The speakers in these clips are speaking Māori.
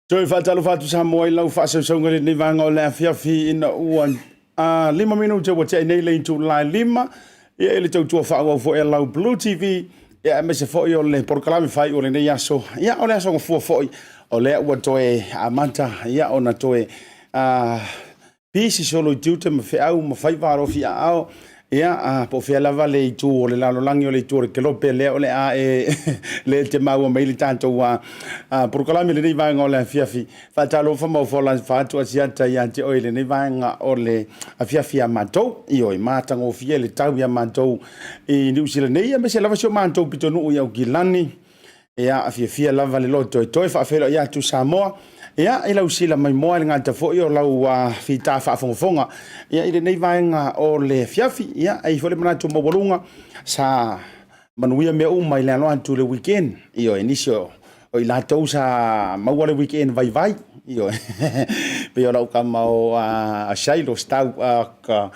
Tuifa'asisina Samoa Leaupepe Talai vanga o le afiafi ina ua 5 minuta wa te nei le Julai 5 ia ele tautua whaau fo e lau BLU TV ia me se foi o le porkalami fai o le nei aso ia o le aso ngofua foi o le ua toe amanta ia ona toe pisi solo tiute ma feau ma fai varofi ao ia po fia lava le tu o le lalolangi o le tu o le kelope le o le a le te mau mai le tanto wa porkalami le nei vanga o le afiafi fatalo fa mo fola fatu asiata ia te o le nei vanga o le afiafi a matou io i matango fia le tau ia matou i New Zealand nei me se lava sio matou pitonu i Aukilani ia afiafia lava le loto e toi fa felo ia tu Samoa ia ila usila mai moa nga ta fo io lau fita fa fonga ia ile nei vaenga o le fiafi ia ai fo le manatu mo bolunga sa manuia me mai le alo antu le weekend io inisio o ila to sa mau le weekend vai io pe io lau kama o a shailo stau ka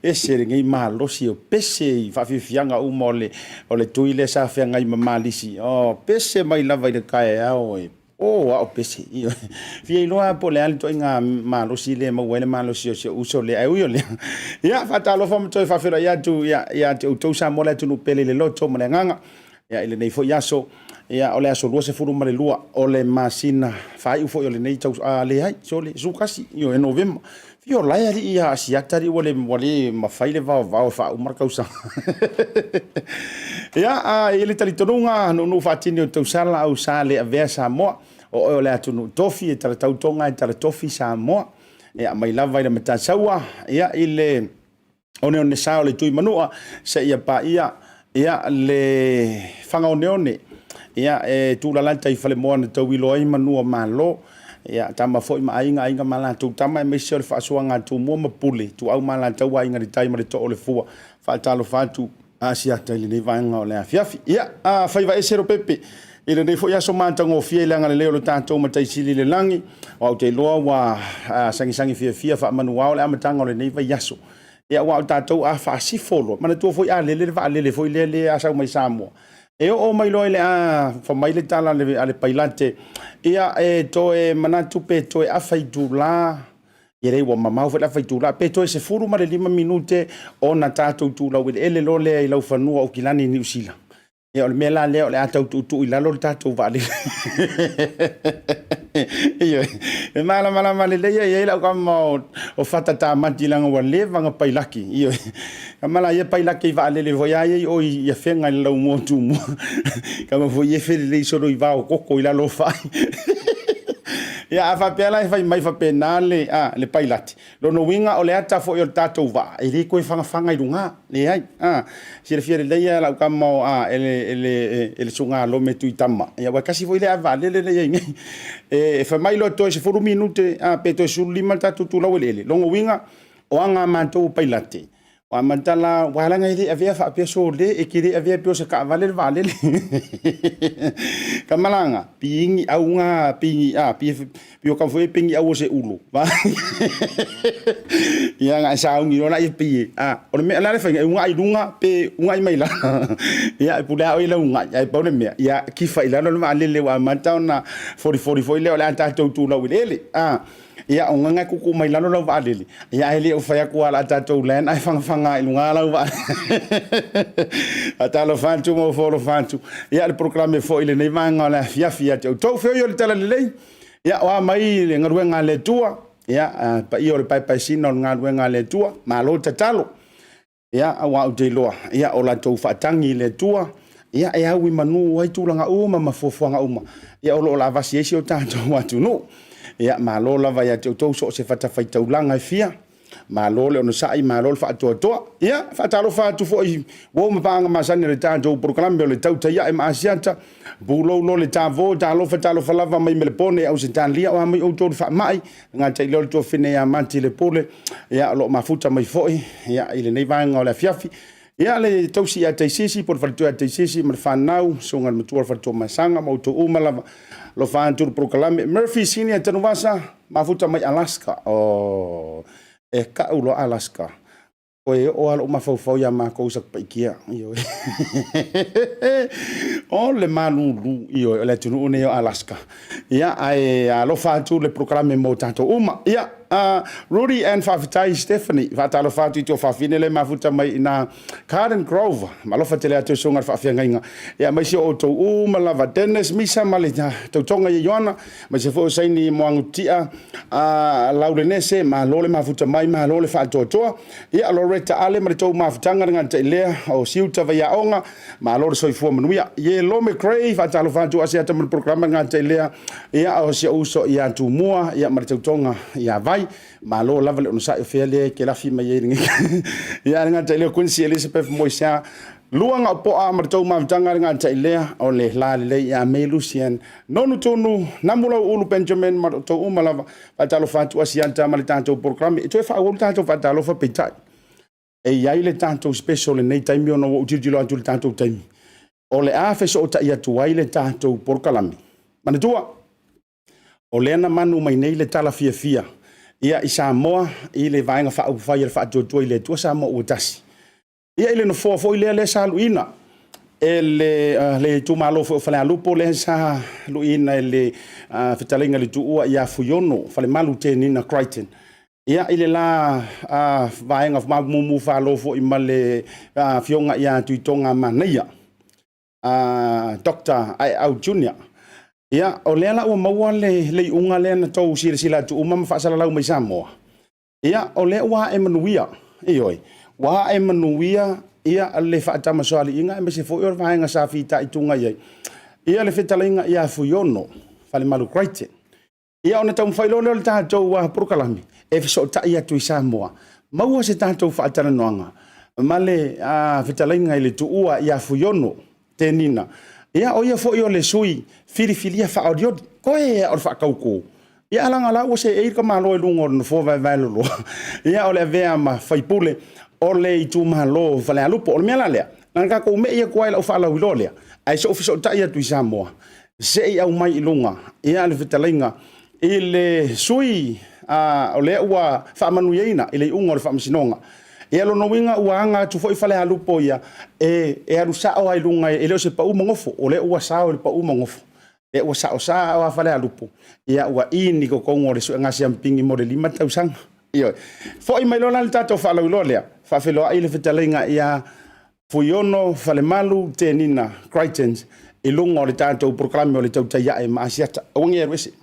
ese ngai malo si o pese fa fianga o le tuile sa fa ngai mamalisi o pese mai lava ile kai ao o pese io vi loa po le alto nga malo si le mo wele malo si o uso le ai io le ia fatalo fa mo fa fera ia tu ia te to sa mo le tu no pele le loto mo le nganga ia ile nei fo yaso ia ole aso lua se furu male lua ole masina fai ufo ole nei tau le hai so le sukasi io e november fio lai ali ia Asiata ri ole ma fai le va fa o marca usa ia ele tali tonunga no fatini o tau sala au sale ave Samoa o ole atu no tofi e tala tau tonga e tala tofi Samoa ia mai lava ile mata saua ia ile one sa ole tui manua se ia pa ia ia le whangaoneone ia tūlala tai Falemoa na tauilo ai manua malo ia tama foi ainga malatu tama e mesio le whaasuanga tu mua mapule tu au malatu ainga di tai mare to o le fua whaatalo whatu Asiata ili nei vanga o le afiafi ia whaiva ese Leaupepe ile nei foi aso mantango fia ilanga le leo le tātou matai sili le langi o au te loa wa sangi fia wha manua o le amatanga o le nei vai aso ia wa tātou a whaasifolo mana tua foi a lele foi lele asau mai Samoa e o mai loe le fa mai le tala le pailante ia to manatu pe to a faitula ia rei wa mamau fa faitula pe to se furu ma le 5 minute o na tatu tu la ele lo le lau fanua Aukilani New Zealand ia le mela le le atau tu ila lo tatu vale ia e mala le ia la kama o fata ta matilanga wa le vanga pailaki ia kamala ia pailaki vale le voya ia o ia fenga le lau mo tu mo kama foi e fele le so i va o koko ila lo fai ia afa pela fai mai fa penale le pailati lo no winga o le ata fo yo tatu va e ri ko fanga i runga le ai si le fiere le ia la kama ele sunga lo metu itama ia wa kasi foi le vale le e fa mai lo to se fo minute pe to sul lima tatu tu la wele lo winga o anga manto pailati wa mantala wala ngai le avia fa pe so le e kiri avia pe so ka vale kamalanga pingi aunga pingi pi o ka foi pingi au se ulu va ia nga sa ungi no la e pi o me la le fa unga i lunga pe unga i mai la ia pu la o ile unga ia pa me ia ki fa ila no ma le wa mantana 40 le la ta tu la wile ia o nganga kuku mai lano lau vaalili ia ele o fai ku ala tatou len ai fanga i lunga lau va atalo fantu mo folo fantu ia le programe fo ile nei vanga la fia te to fo yo le tala le ia wa mai le ngaruenga le tua ia pa io le pai sino ngaruenga le tua ma lo tatalo ia wa o te loa ia o la tou fatangi le tua ia e au manu ai tulanga uma mafofuanga uma ia o lo la vasiesi o tatou atu no ia malo lava ia te so se fata fai taulanga fia malo le ono sai malo fa to ia fa talo fa tu foi wo me panga masani le tanto por cambio le Tautai e Asiata bulo lo le tavo talo fa lava mai me le pone au se tan lia o mai o to fa mai nga te lo to fine ya manti le pole ia lo mafuta mai foi ia ile nei vanga o le fiafi ia le tausi a te sisi por faltu a te sisi me fa nau so ngal mutua fa to masanga mo to umala lo fantur proclame Murphy sini tanu wasa mafuta mai Alaska e ka ulo Alaska o alo mafau ya ma ko sak paikia io o le manu io le tunu ne Alaska ia ai lo fantur le proclame mo tanto ia Rudy and Fafitai Stephanie fatalo fatu to fafine le mafuta mai na Garden Grove malo fatele atu songa fafianga inga ya mai si o to malava tennis misa malita to tonga yona mai se fo saini moangutia laulenese ma lole mafuta mai ma lole fatu to ya Loretta ale mai to mafutanga nga tele o siuta va yaonga ma lole soifo manuia ye lo me crave fatalo fatu Asiata mo programa nga tele ya o si uso ya tu mua ya mai to tonga ya vai malo lava le sa fele ke la fima ye ya nga tele kun si Elizabeth Moisa luanga po a martou mavtanga nga tele o le la le ya me Lucien nonu tonu namula ulu Benjamin marto umalava patalo fatu Asiata maltanto programme e to fa o tanto fatalo fa petai e ya ile tanto special nei time yo no utilo antul tanto time o le a fe so ta ia tu ile tanto porkalami manatua o lena manu mai nei le tala fia ia i Samoa i le vainga fa ia tu ile tu Samoa utasi ia ile no fo ile le saluina le tu malo fo Falealupo le sa luina le fitalinga le tu ia Fuiono Falemalu Tenina Crichton ia ile la vainga fa mumu fa lo fo i male fionga ia tuitonga mania Dr. Au Junior ia o lela o maua le unga le na tau sila tu umam fa sala lau mai Samoa ia o le wa emanuia ioi wa emanuia ia le fa tama soali inga me se fo yo va nga sa fita itunga ia le fitalinga ia Fuiono Falemalu Crichton ia ona tau failo le ta tau wa prokalami e so ta ia tu Samoa maua se ta tau fa tana noanga male fitalainga ile tuua ya Fuiono Tenina ia o ia fo yo le sui Filifilia fa audio ko e o fa kauko ia langa la o se e ka malo lungo no fo vai lo ia o le vea ma Faipule o le itu malo Falealupo o mea lea nanga ko me ia ko ai la fa la wilolea ai so official ta ia tu Samoa se ia mai lunga ia le fitalainga ile sui o le ua fa manuieina ile ungo le fa masinonga e lo no winga uanga tu foi Falealupo ia e aru sa o ai lunga e le se pa u mongofo o le ua sa o le pa u mongofo e ua sa o sa o Falealupo ia ua ini ko kongo le su ngasi ampingi mo le 5,000 io foi mai lo la tato fa lo le fa felo ai le fetalenga ia Fuiono Falemalu Tenina Crichton e lunga o le tato proclame o le Tautai e Asiata o ngi erwesi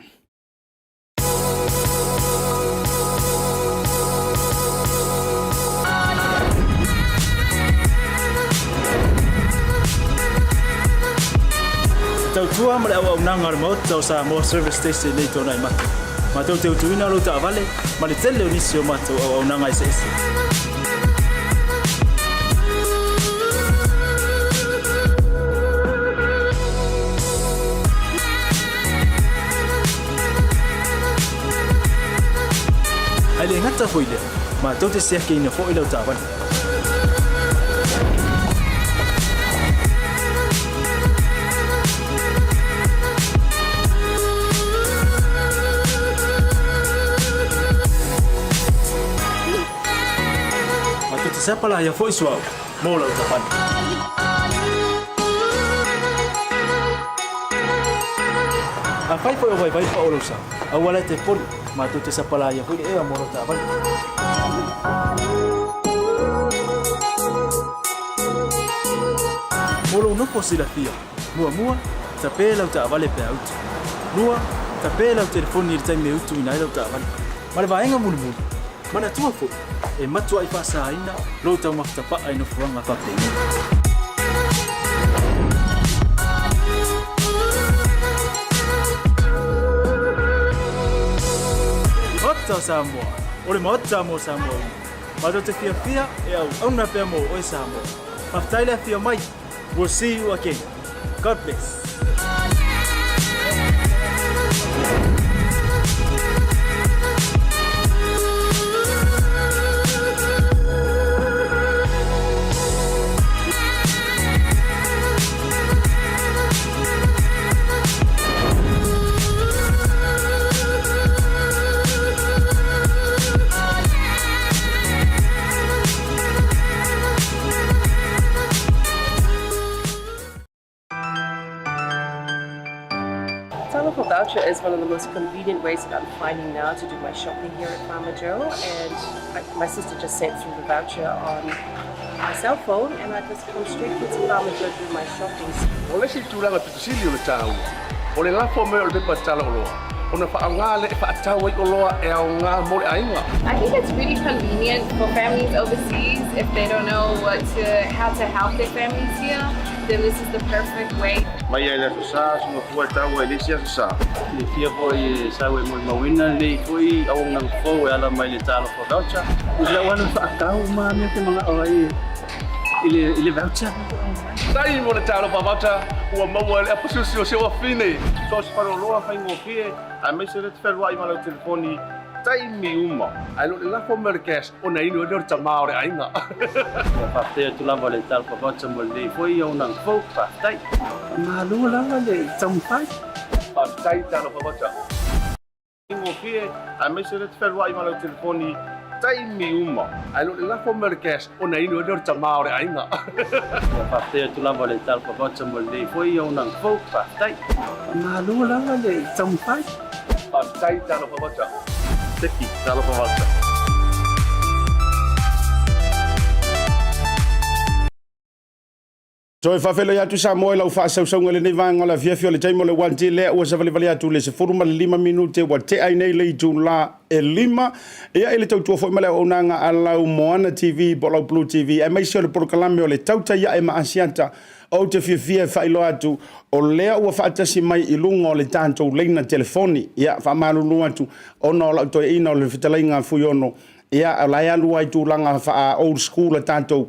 Tautua male awa unanga mo tau sa mo service station nei tona i matu. Ma tau teu tuina lo ta vale, ma le tele unisio matu awa unanga i seisi. Ai le ngata hoile, ma tau te seake ina fo ila ta vale. Siapa lah yang voice wow, mau lah ucapan. Apa itu yang baik pak urusan? Awalnya telepon, matu tu siapa lah yang voice mau lah ucapan. Mulu no posibilidad, mua tapi lah ucapan lepas out. Mua tapi lah telepon ni time me utu ina lah ucapan. Malah bayang mulu. Mana tua fo e matua I Fuiono lo tau maftapa ai no fuanga papeng Ota Samoa ole mota mo Samoa ma do te fia e au na pe mo o Samoa maftaila fia mai we'll see you again God bless Tautai voucher is one of the most convenient ways that I'm finding now to do my shopping here at Farmer Joe, and my sister just sent through the voucher on my cell phone, and I just come straight to Farmer Joe to do my shopping. Ole si tulanga pitusili ole tau. Ole la fo me ole pe patala olo. Ona fa ngale fa tau i olo e au nga mo ainga. I think it's really convenient for families overseas if they don't know how to help their families here. Then this is the perfect way. Mai ai la sa so fo tau e lisia sa. Ni fia foi sa we mo mawina ni foi au nang fo e ala mai le talo fo voucher. Ila wana fa tau ma me te mga oi. Ile voucher. Sai mo le talo pa voucher o mo le apusu se o fine. So se paro loa fa ngo fie. A me se le fer wai ma le telefoni. Tai mi uma. Ai lo la fo merkes ona ino do tama ore ainga. Fa te tu la vale tal fo voucher mo le foi au nang fo fa tai. Ma lu la le tampai. Fa tai talo pa voucher. Ngo fie a me se le fer wai ma le telefoni. Tai mi uma. Ai lo la fo merkes ona ino do tama ore ainga. Fa te tu la vale tal fo voucher mo le foi au nang fo fa tai. Ma lu la le tampai. Fa tai talo pa voucher. Teki talo pa voucher. So fa felo ya tu Samoa la fa sa songa le vanga la via fio le taimo le wanti le o sa vale vale tu le se forma le 5 minute wa te ai nei le tu la e lima ia ele tau tu fo male onanga ala Moana TV BLU TV e mai se le proclame o le Tautai e Asiata o te fia fa ilo atu o lea ua fa atasi mai I lunga o le tanto leina telefoni ia fa malulu atu ona o la to ina o le fitalainga Fuiono ia lai alu ai tūlanga wha old school a tātou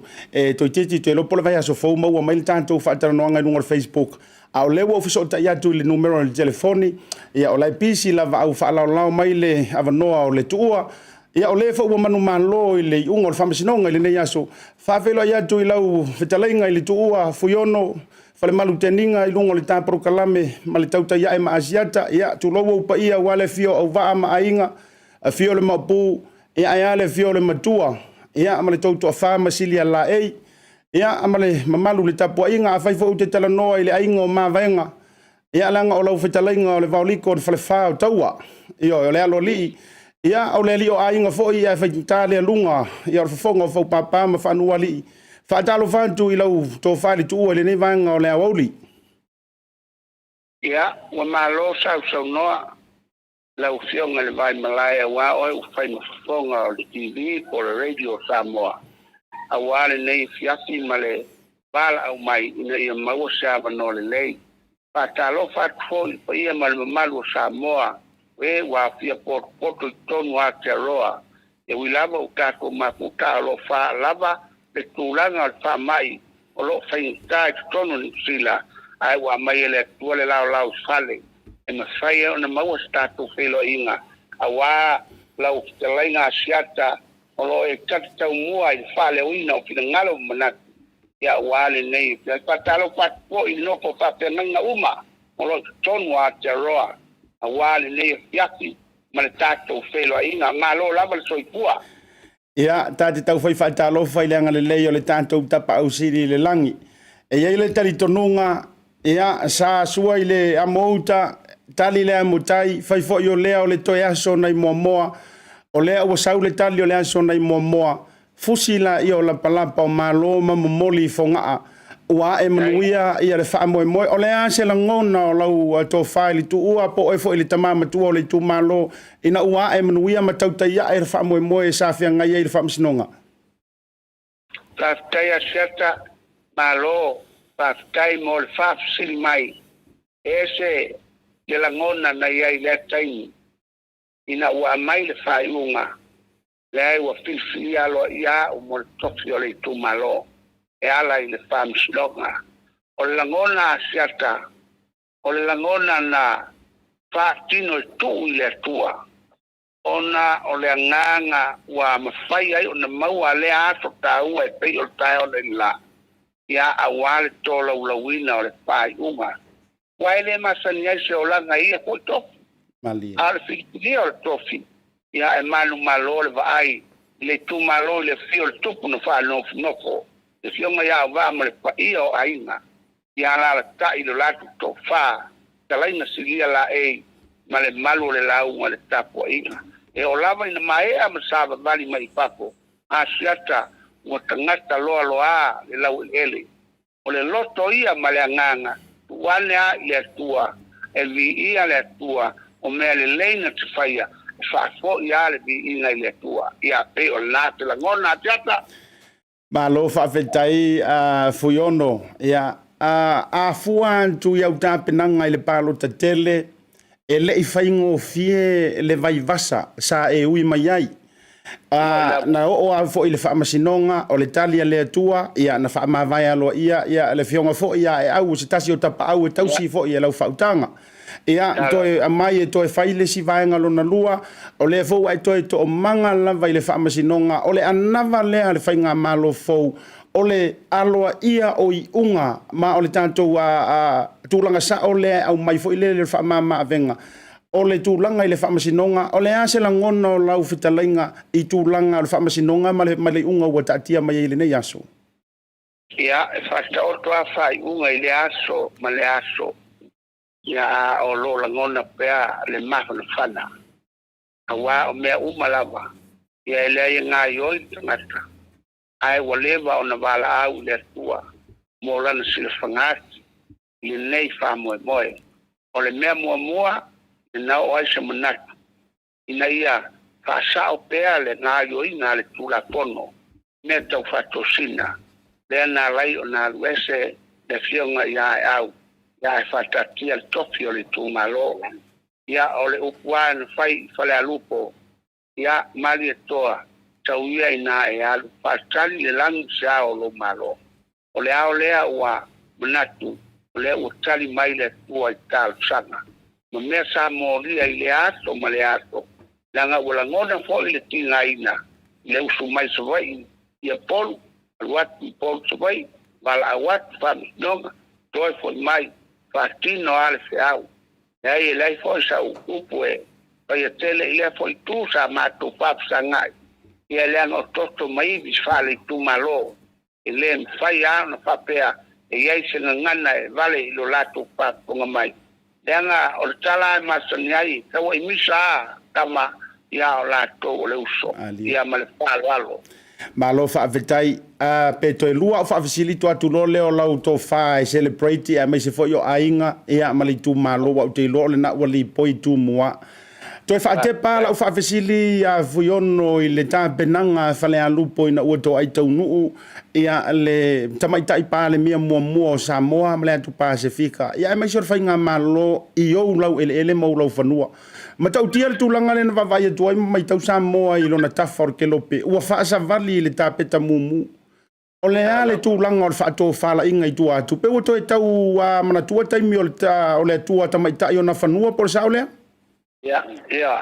toi titi te lopo le vai aso fau maua mai le tātou wha taranoanga nunga Facebook a o lewa ofiso ta ia tu le numero le telefoni ia o lai pisi lava au wha lao mai le avanoa o le tuua ia o le fa ua manu malo i le unga o le whamasinonga i le nei aso whawelo ia tu i lau whetalainga i le tuua Fuiono Falemalu Tenina i lungo le tāparo kalame ma le Tautai ai ma Asiata ia tu lowo upa ia wale fio au waa ma ainga a fio le mapu ia ai ale fio le matua ia ama le tautu a wha masilia la ei ia ama le mamalu le tapua inga a whaifo te talanoa i le ainga o mawaenga ia langa o lau whetalainga o le vauliko o le whalefa o taua ia o le alo lii ia o le li o ainga fo ia whaitale a lunga ia o le whafonga o whaupapa ma whanua lii whaatalo whantu i lau tō whali tua le nei vanga o le awauli ia wa malo sau noa lau fionga le vai malaya wa oi ufai mafonga o le TV o le radio Samoa a wale nei fiafi male bala au mai ina ia maua sava no le lei patalo fatfo pa ia mal malu Samoa we wa fia poto tonu a teroa e wilava o kako maputa lo fa lava le tulanga al fa mai o lo fai tai tonu ni sila ai wa mai le tuale lau fale e mafai ona maua statu felo inga awa lau telainga Asiata o lo e tatau mua i fale uina o fina ngalo manat ya wale nei patalo patpo i noko papenanga uma o lo tonu a teroa awale nei fiafi ma le tatau felo inga malo lava le soipua ia tate tau fai whaitalo fai leanga le lei o le tātou tapa au siri le langi e iei le tari tonunga ia sa sua i le amouta tali le amutai fai fo i o lea o le toi aso nai moa o lea ua sau le tali o le aso nai moa fusila i o la palapa o malo ma momoli fongaa ua e manuia i le wha moe o lea se la ngona o lau tō whai li tu ua po e fo i le tamama tu o le tu malo ina ua e manuia ma tautai a e le wha moe e sa fia ngai e le wha msinonga Tautai Asiata malo tautai mo le wha fsili mai ese ke la ngona na iai le taimi ina ua mai le whaiunga le ai ua Filifilia lo ia o mo le tofi o le tu malo e ala i le whamsilonga o le langona Asiata o le langona na whaatino i tu i le tua ona o le anganga ua mawhai ai o na maua le ato ta ua e pei o tae o le la ia awale tola ulawina o le whaiunga waile masani ai se o langa ia ko tofi ala Filifilia o le tofi ia e manu malo le vaai le tu malo le fio le tupu no whanofo e fionga ia wa ma le pai o ainga ia la ta i lo latu to fa talaina sigia la e ma le malu le lau ma le tapo inga e o lava ina mai a masava vali mai papo Asiata ua tangata loa le lau ele o le loto ia ma le anganga wane a le atua e vi ia le atua o mea le leina te whaia whaafo ia le vi inga le atua ia pe o nate la ngona Asiata malo whawhetai Fuiono ia a fuan tu iau tāpenanga i le palo ta tele e le i whaingo fie le vai vasa sa e ui mai ai na o a fo i le whaamasinonga o le talia le atua ia na whaamawai alo ia le fionga fo ia e au se tasi o tapa au e tausi fo ia lau whautanga ia toi a mai e toi whaile si vaenga lona lua o le fo ai toi to o manga lava i le whaamasinonga o le anava lea le whainga malo fo o le aloa ia o i unga ma o le tātou tūlanga sa o le au mai fo i le whaamama avenga o le tūlanga i le whaamasinonga o le ase la ngona o lau whitalainga i tūlanga o le whaamasinonga ma le unga ua tātia mai i le nei aso ia e whasta o toa whai unga i le aso ma le aso ia o lo la ngona pea le maho na whana awa o mea umalava ia e lea ngā ioi tangata ai waleva o na wala au le atua mo lana sila whangati i nei wha moe o le mea mua na o ai se manatu ina ia whaasao pea le ngā ioi ngā le tūla pono mea tau whatosina lea nā lai o nā luese le fionga ia e au ia e whatatia le tofi o le tūmalo ia o le upua na Falealupo ia mali e toa tauia ina e alu pasali le lang sa o lo malo o le ao lea ua manatu o le ua tali mai le tua i tal sanga ma mea sa moria i le ato ma le ato langa ua ngona fo i le tinga ina le usu mai sawai ia polu aluatu polu sawai wala awatu whaminonga toi fo mai whatino ale whiau e lai fo sa upu e pai a tele i le fo i tu sa mātou whapsa ngai ia le ano toto mai bis fale tu malo e le fai ana whapea e iai se ngana e vale i lo lato whaponga mai leanga o le tala e masani ai kawa i misa kama ia o lato o le uso ia ma le whalo Malo whaawetai pe toi lua o whaafisilitu atu lo leo lau tō wha e celebrate a meise fo yo ainga ea mali tu malo wa ute lo le na wali poi tu mua toi whaatepa lau whaafisili a Fuiono i le tā penanga Falealupo ina ua tō aitau nuu ia le tamaitai pā le mia mua o Samoa ma le atu Pasifika ia e meise o whainga malo i ou lau ele mau lau whanua ma tau tia le tūlanga le na wawai atu ai mai tau Samoa i lona tafa o ke lope ua whaasa vali le tāpeta mumu o le a le tūlanga o le whaato whala inga i tua atu pe ua toi tau mana tua taimi o le tua tamaitai o na whanua por sa o lea ia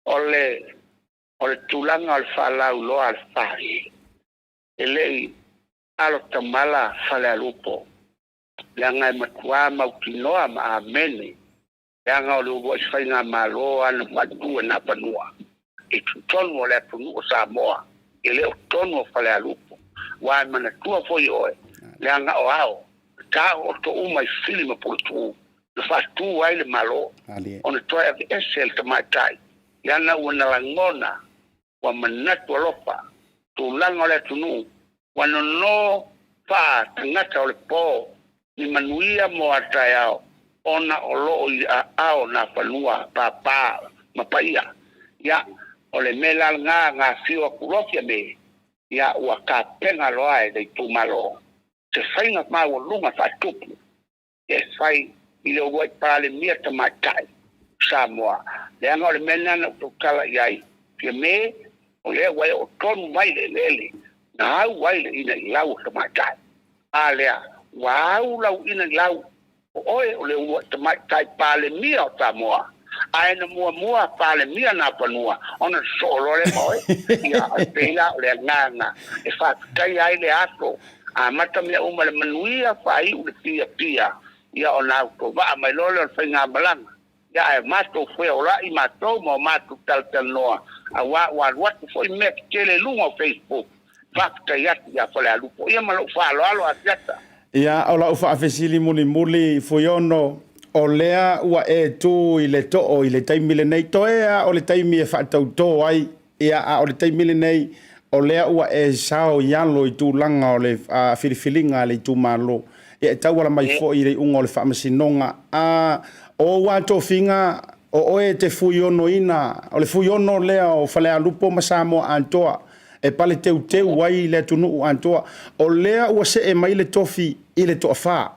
o le tūlanga o le whalau loa le whai e lei alo tamala Falealupo leanga e matua mautinoa ma amene leanga o le ua i whainga malo ana matua na panua e tutonu o le apunu o Samoa e leo tonu o Falealupo wa mana tua foi oe leanga o ao ka o to uma i filima po tu le fa tu ai le malo on le toa e esel tamatai leanga una langona wa manatu lopa tu langa le tunu wa no fa tangata o le po ni manuia mo atayao ona o lo i ao na panua papa mapaia ya o le mela nga fio kurofia me ya ua ka penga loa e dei tumalo se whainga mau lunga wha tupu e whai i le uai pāle mia tamatai Samoa le anga o le mena na tukala iai pia me o le uai o tonu mai le lele na hau wai le ina i lau tamatai a lea wau lau ina i lau o oe o le uai tamatai pāle mia o Samoa ai na mua pale mia na panua ona solo le moi ia pela le nganga e fa kai ai le ato a mata me uma le manuia fai u le pia ia ona ko va mai lo le finga balang ia e mato foi ora i mato mo mato tal noa a wa foi me tele lunga Facebook fa kai ia Falealupo ia malo fa lo Asiata ia ola ufa afesili muli Fuiono o lea ua e tu i le to'o i le taimi le nei toea o le taimi e whaatauto ai ia o le taimi le nei o lea ua e sao ialo i tūlanga o le Filifilia le tūmalo ia e tau wala mai fo i le unga o le whaamasinonga o wato finga o oe te Fuiono ina o le Fuiono lea o Falealupo ma Samoa antoa e pale teu wai le tunu antoa o lea ua se e mai le tofi i le toa wha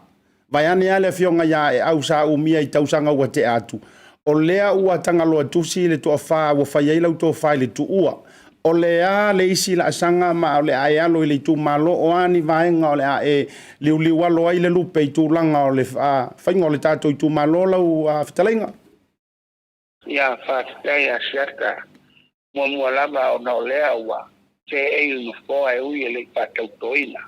vai ane ale fionga ya e au sa umia i tausanga ua te atu. O lea ua tangaloa tusi le toa wha ua whaiei lau toa whai le tu ua. O lea le isi la asanga ma o le ae alo i le tu malo o ani vaenga o le ae liu alo ai le lupe i tu langa o le whainga o le tato i tu malo lau whitalenga. Ia whaatai Asiata mua lama o na o lea ua te e unu fōa e ui e le whaatautoina.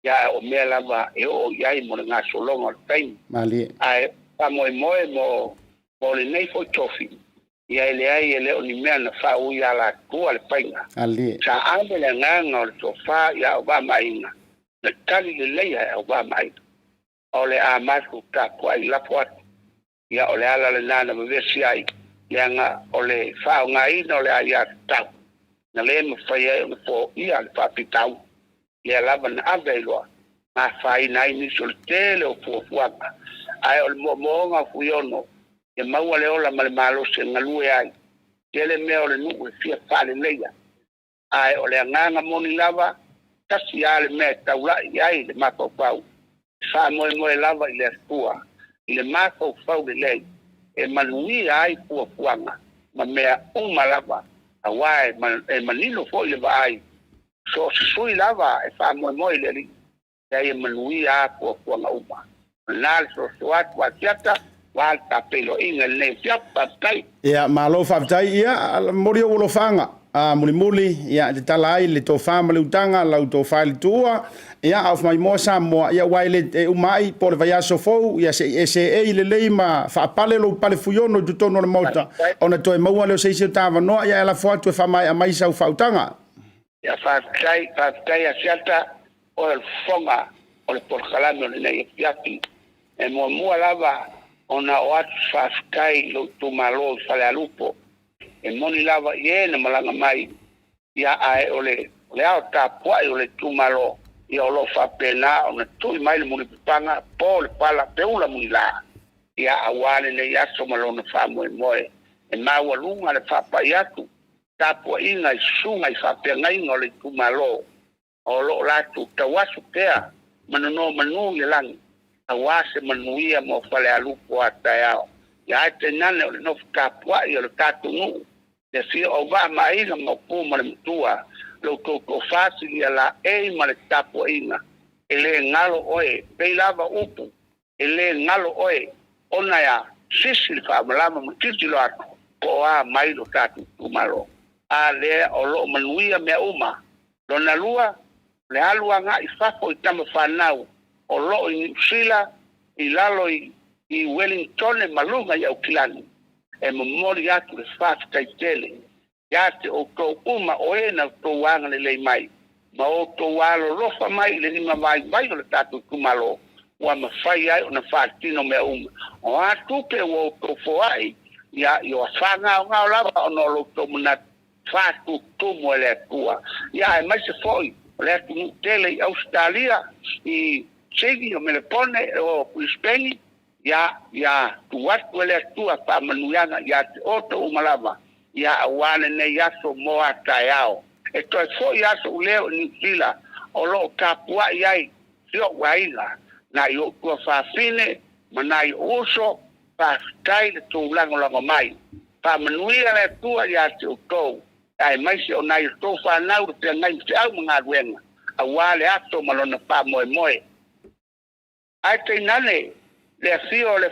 Ya o mea lava e o iai mo le ngā solonga o taimi. Mali. Ai, pa moe mo le nei fo tofi. Ia ele ai ele o ni mea na wha ui ala tua le painga. Ali. Sa ame le nganga o le tofa ia o ba mainga. Na tali le leia e o ba mainga. O le a masu ta kua i lapo atu. Ia o le ala le nana mawesi ai. Ia nga o le wha o ngā ina o le ai a tau. Na le ma whaia e o le fo ia le wha pitau. Ia lava na aveloa ma fai nai ni sol tele o fuafuanga ai o moonga Fuiono e maua le ola male malo se ngalue ai tele me o le nu e fia fale leia ai o le nganga moni lava tasi ale me taula ai le mako pau sa moe lava i le tua i le mako pau le lei e manui ai fuafuanga ma mea uma lava Awa e manino fo le vai. So sui lava e fa mo le li. Dai manui a ko nga uma. Nal so swat wa tiata wa ta pelo inga le fiapa tai. Ia malo faftai ia mori o lo fanga. Muli ia te talai le to fama le utanga la to file tua ia auf mai mo sa mo ia waile e umai por vai aso fo ia se e le leima fa pale lo pale fuiono tu tono le mota ona to e mau le se tava no ia la foto fa mai sa fa utanga ia fa tai asiata o el fonga o le por calamo le nei piati e mo lava ona o at fa tai lo tu malo Falealupo e moni lava iena malanga mai ia ai ole au tapua ole tumalo ia lo fa pena ona tui mai le muni panga pole pala peula muni la ia awale le ia so malona fa moe e maua lunga le fa pa iatu tapua inga i sunga i fa penga inga ole tumalo o lo la tu tawasu pea manono manu le lang awase manuia mo Falealupo atayao ia te nane ole no tapua ia le tatu le fio o va mai na mo puma le tua lo ko fasi la e ma le tapo ina ele ngalo oe pe lava upu ele ngalo oe ona ya sisi fa malama mtiti lo ato ko a mai lo tatu tumalo a le o lo manuia me uma lo na lua le alua nga i fafo i tama fanau o lo i sila i lalo i Wellington e malunga i Aukilani e memori atu le fatu taitele ya te o to uma o e na to wanga le mai ma o to walo lofa mai le lima mai le tatu tumalo wa ma fai ai ona fatino me o atu pe o to foai ya yo fanga nga la ono lo to muna fatu tumo le tua ya e mai se foi le tu tele Australia i chegi o me le pone o Brisbane ya tu watu le tua pa manuanga ya oto umalava ya awane ne yaso moa tayao e to fo yaso leo ni fila o lo kapua yai sio waila na yo tu fa fine manai uso pa tai le tu lango mai pa manuia le tua ya tu ko ai mai se onai to fa na u te ngai te au mga wenga awale ato malona pa moe ai te nane le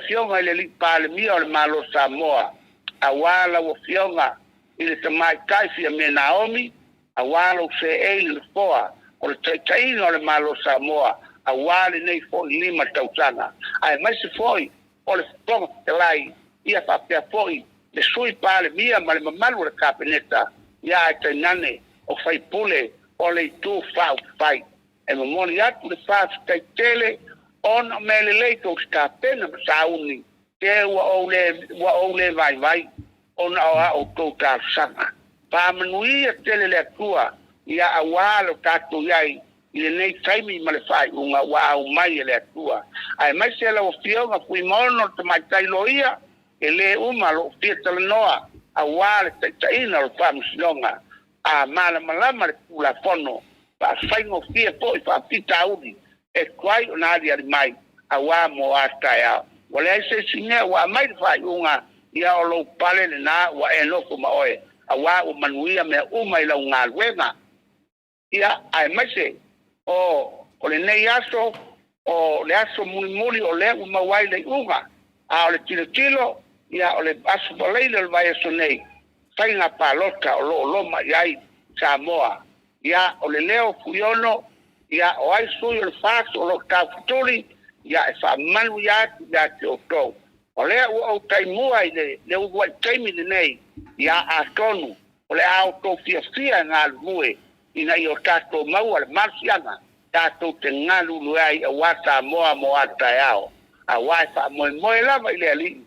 fionga le lipa le mio le malo Samoa awala wo fionga ile tamai kaifia me Naomi awala se le foa o le taino le malo Samoa awale nei fo lima tautanga ai mai se foi o le fonga telai ia fa pe foi le sui pale mia ma le malu le kapeneta ia te nane o Faipule o le tu fai e mo moni atu le fa tele on mele leito sta pena sauni te wa ole vai on o total sanga pa manuia tele le tua ia awalo tatu yai ile nei taimi male fai unga wa mai le tua ai mai se la ofionga fui mono te mai tailoia ele uma lo fieta noa awale taina lo famsilonga a malama le pula fono pa fai ngo fie po pa pitaudi e kwai ona dia mai awa mo ataya wala se singa wa mai fa unga ia o lo pale na wa eno ko maoe awa o manuia me mai la unga wenga ia ai mase o le nei aso o le aso muli o le uma wai le unga a o le tilo ia o le aso balai le vai so nei sai na palota o lo ma ai Samoa ia o le leo Fuiono ia o ai sui o le faso o lo tafuturi ia e fa manu ia te o tou o lea o taimua i le uwai taimi le nei ia a tonu o le au tou fia ngā lumue ina i o tato maua le marsianga tato te ngā lulu ai a wata moa mo ata ao a wai fa moe lava i le ali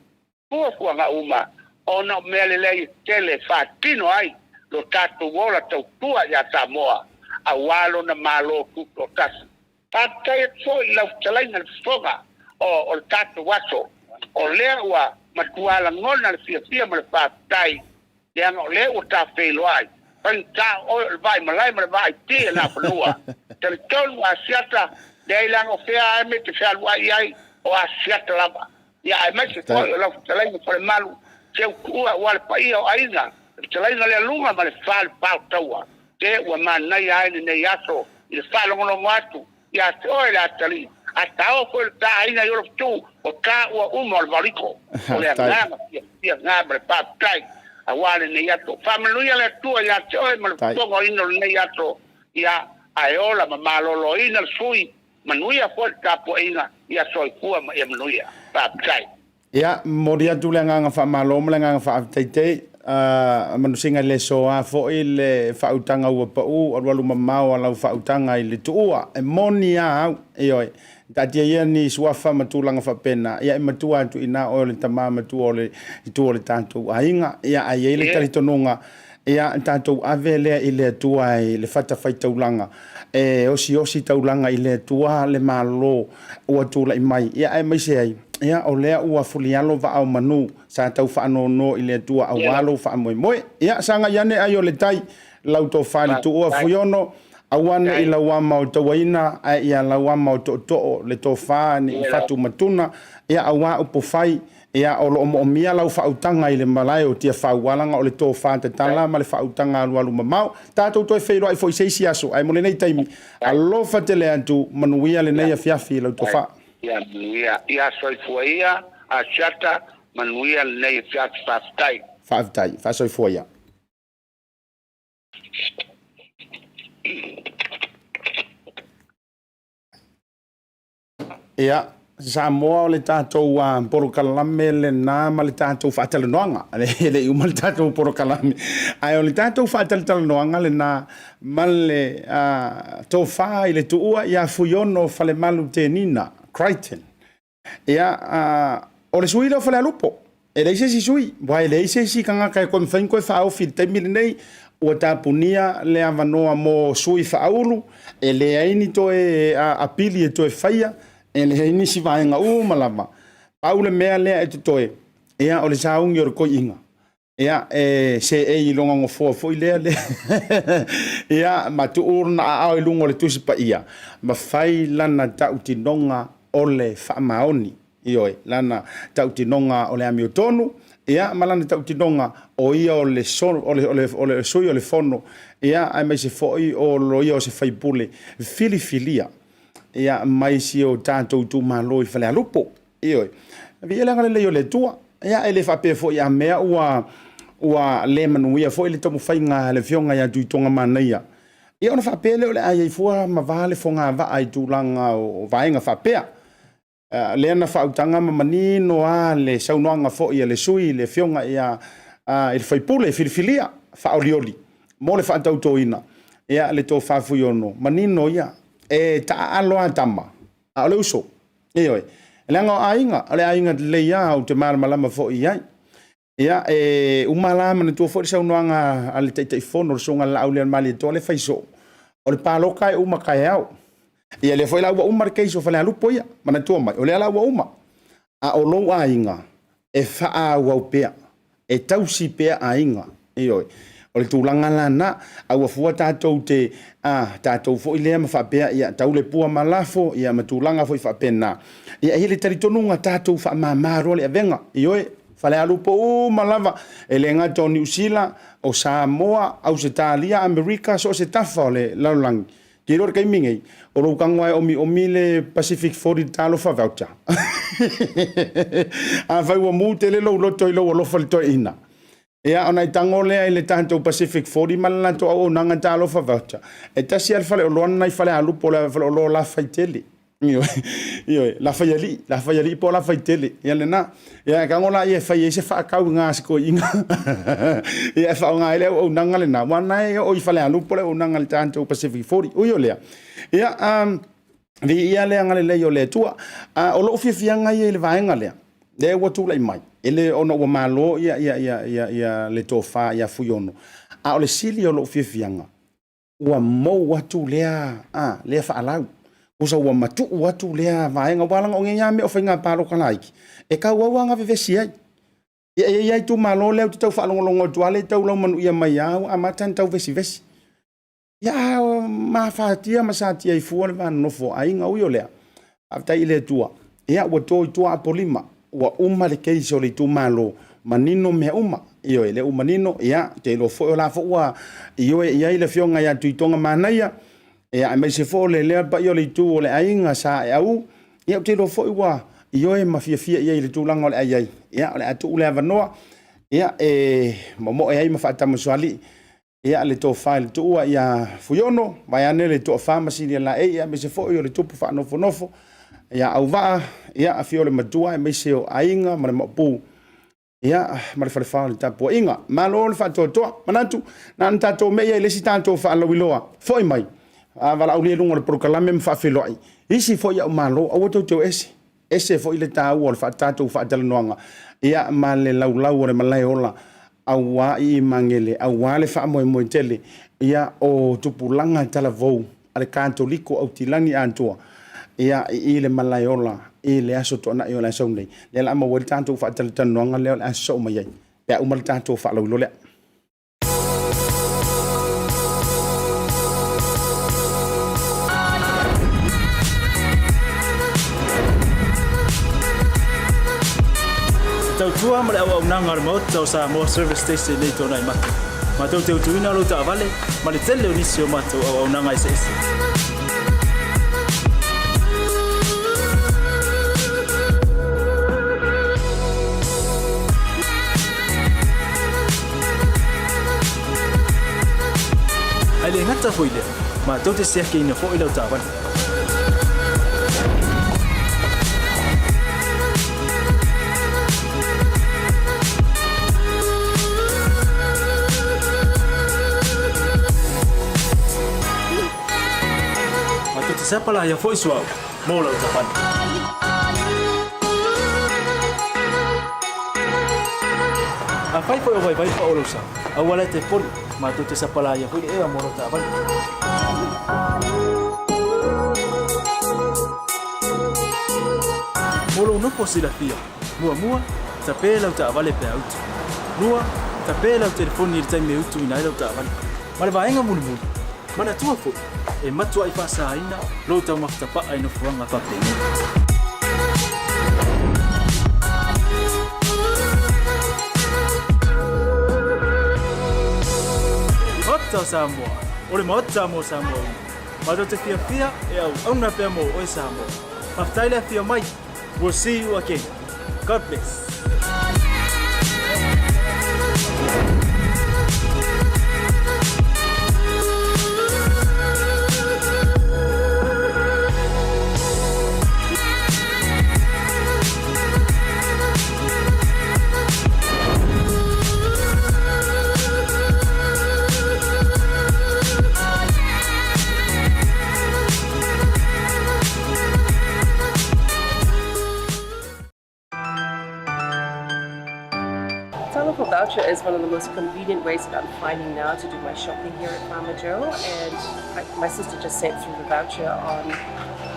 fua ngā uma o na mele lei tele fa tino ai lo tato wola tau tua ia ta moa a walo na malo tuto kasi. Patai so i lau talainga le foga o tato waso. O lea ua matuala ngona le fia ma le patai. Leanga o lea ua ta whelo ai. Pai ta o le vai malai ma le vai tia na whanua. Tele tonu a Asiata le ai lango whea eme te whea lua i ai o Asiata lava. Ia ai mai se toi o lau talainga Falemalu. Seu kua wale pa ia o aina. Talai ngale lunga ma le fal pau taua. Te ua manai ai nei aso i le whalongono atu i a te oe le atali. A tau ko le ta aina i orof tu o ka ua umo al variko. O le angama pia ngama le papai. A wale nei ato. Whamanuia le tua i a te oe ma le tongo ino le nei ato i a aeola ma malolo ina le sui. Manuia po le tapo ina i a soi kua ma i a manuia. Papai. Ia, moria tu le nganga whamaloma le nganga whaafteitei. Manusinga le soa fo i le whautanga ua pau, alwalu mamau alau whautanga i le tuua. E moni au, e oi. Tatia ia ni suafa matulanga whapena. Ia e matua atu ina o le tama matua o le tua le tātou ainga. Ia ai e le taritononga. Ia tātou ave lea i le tua i le whatawhai taulanga. E osi taulanga i le tua le malo ua tūla i mai. Ia e maise ai. Ia o lea ua fulialo va au manu sa tau whaanono i le tua awalo whaamoe. Ia sanga iane ai o le tai lau tō whali tu ua Fuiono. Awana i lau ama o tawaina, ia lau ama o to'o le tō whaani i whatu matuna. Ia awa upo whai, ia o lo o mia lau whautanga i le malai o tia whaualanga o le tō whaata tala ma le whautanga alualu mamau. Tātou toi whaeroa i fo i seisi aso, ai mole nei taimi. Alofa te le antu manuia le nei a fiafi lau tō wha. Ia manuia, ia soi fuaia, Asiata, manuia le nei a fiafi whaftai. Whaftai, whasoi fuaia. Ia, sa moa o le tātou porokalame le nā ma le tātou whaatalanoanga. Le iuma le tātou porokalame. Ai o le tātou whaatalanoanga le nā ma le tō wha i le tuua ia Fuiono Falemalu Tenina Crichton. Ia, o le sui leo Falealupo. E leise si sui. Wai leise si kanga kai koe mwhain koe whaofi taimiri nei. Ua tāpunia le avanoa mo sui whaaulu. E le aini toe apili e toe whaia. E le heini si vaenga malama. Paule mea lea e tutoe. Ea o le saungi o koi inga. Ea se e i longa ngofua foi lea le. Ea ma tu urna a au i lungo le tusi pa ia. Ma fai lana tautinonga o le whaamaoni. Ioi, lana tautinonga o le amiotonu. Ea ma lana tautinonga o ia o le sui o le fono. Ea ai mai se foi o lo ia o se Faipule. Filifilia. Ia mai si o tātou tu malo i Falealupo. Ioi. Vi ele ngale leo le tua. Ia ele whape fo ia mea ua le manuia fo ele tomu whainga le fionga ia tuitonga manaia. Ia ona whape leo le ai fua ma vale fonga va ai tūlanga o vaenga whapea. Le ana whautanga ma manino a le saunoanga fo ia le sui le fionga ia il Faipule, Filifilia, whaolioli. Mo le whaatautoina. Ia le tō whafuiono. Manino ia. E ta aloa tama a ole uso e langa ainga ale ainga le ia o te malama fo ia umalama na tu fo sa unanga ale te fono songa la ole mali to le faiso o le palo kai uma kai au ia le foi la uma ke so fale alupo ia mana tu mai ole la uma a o lo ainga e fa a wa pe e tausi pe ainga o le tūlanga lana, au afua tātou te, tātou fo i lea ma whapea, ia tau le pua malafo, ia ma tūlanga fo i whapena. Ia hele taritonunga tātou wha mamaro le avenga, ioe, Falealupo malava, e le ngata o New Zealand, o Samoa, au se Talia, Amerika, so se tafa o le laulangi. Ki rore kai mingei, o rou kangwai omi le Pacific 40 talo whawauta. A whai ua mū te le lau loto i lau o lofa le toi ina. Ia ona i tango lea i le tātou Pacific 40 malana to au nanga talo whawauta. E tasi al whale o loana i Falealupo le whale o lo la whaitele. Ioi, la whaiali po la whaitele. Ia le na, ia kangola i e whai e se whaakau ngā siko inga. Ia e whao ngā ele au nanga le na. Wana e o i Falealupo le au nanga le tātou Pacific 40. Ui o lea. Ia, vi ia lea ngale leo le tua. O lo ufiafia ngai e le vaenga lea. Le watu lai mai. Ele ona ua malo ia le tofa ia Fuiono. A o le sili o lo fiafianga. Ua mou watu lea whaalau. Usa ua matu watu lea vaenga walanga o ngea me o whainga paro kalaiki. E ka wawanga vevesi ai. Ia tu malo leo tu tau whaalongolongo tuale tau lau manu ia mai au a matan tau vesi. Ia ma whaatia masatia i fua le vana nofo ainga ui o lea. Aftai ile tua. Ia ua toi tua apolima. Ua uma le keisi o le tu malo manino mea uma. io le umanino ia te lo fo la fo wa io ia ile fionga ia tuitonga manaia ia mai se fo le ba io le tu le ainga sa au ia te lo fo wa io e mafia ia ile tu langa le ai ia le atu le vanoa ia mo ia ma fata mo swali ia le to file tu ia Fuiono mai ane le to pharmacy la ia mai se fo io le tu fa nofo ia au va ia a fiole matua mai se o ainga ma mo pu ia ma le fa le tapo inga ma lo le fa to manatu na nta to me ia le sita to fa lo wiloa foi mai a vala uli lunga le proclame me fa filoi isi foi ia malo o to ese foi le ta o le fa to fa dal noanga ia ma le lau le Malaeola awa I mangele awa le fa mo tele ia o tupulanga tala vou ale Katoliko Autilani antua ia I le Malaeola I le aso tona I le aso nei le la mo wel tanto fa tala tanonga le aso mai ia umal tanto fa lo le tau tua male au nanga mo tau sa mo service station nei tona I matu ma tau teu tuina lo ta vale ma le tele unisio matu au nanga ese ai le ngata foile ma tau te sia ke ina fo ilo ta vale Siapa lah yang voice wow, mau lah ucapan. Apa itu yang baik Pak Ulusa? Awalnya telepon, matu tu siapa lah yang voice mau lah ucapan. Mulu no Filifilia, mua, tapi lau tak vale peaut. Mua, tapi lau telefon ni time meut tu ina lau tak vale. Malah baenga mulu. Mana tua fo? Matua Tuifa'asisina lo tau maftapa ai no fuanga papeni. Hota Samoa, ore mota mo Samoa. Mato te fia au na pe mo o Samoa. Maftaila fia mai. We'll see you again. God bless. Voucher is one of the most convenient ways that I'm finding now to do my shopping here at Farmer Joe, and my sister just sent through the voucher on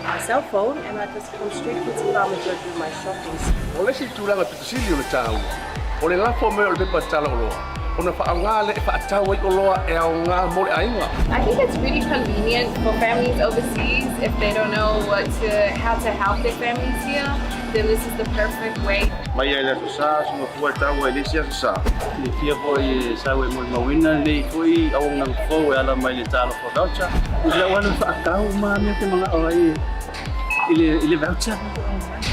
my cell phone, and I just come straight to Farmer Joe to do my shopping. Ole si tulanga pitusili ole tau. Ole la fo me ole bepa tala olo. Ona fa ngale fa tau ai olo e nga mo ainga. I think it's really convenient for families overseas if they don't know how to help their families here. Then this is the perfect way. Mai ai la sa so fu tau ai sia sa. Ni fia foi sa we mo mawina ni foi au nang fo ala mai le talo fo voucher. Ila wana fa tau ma me te mga oi. Ile voucher.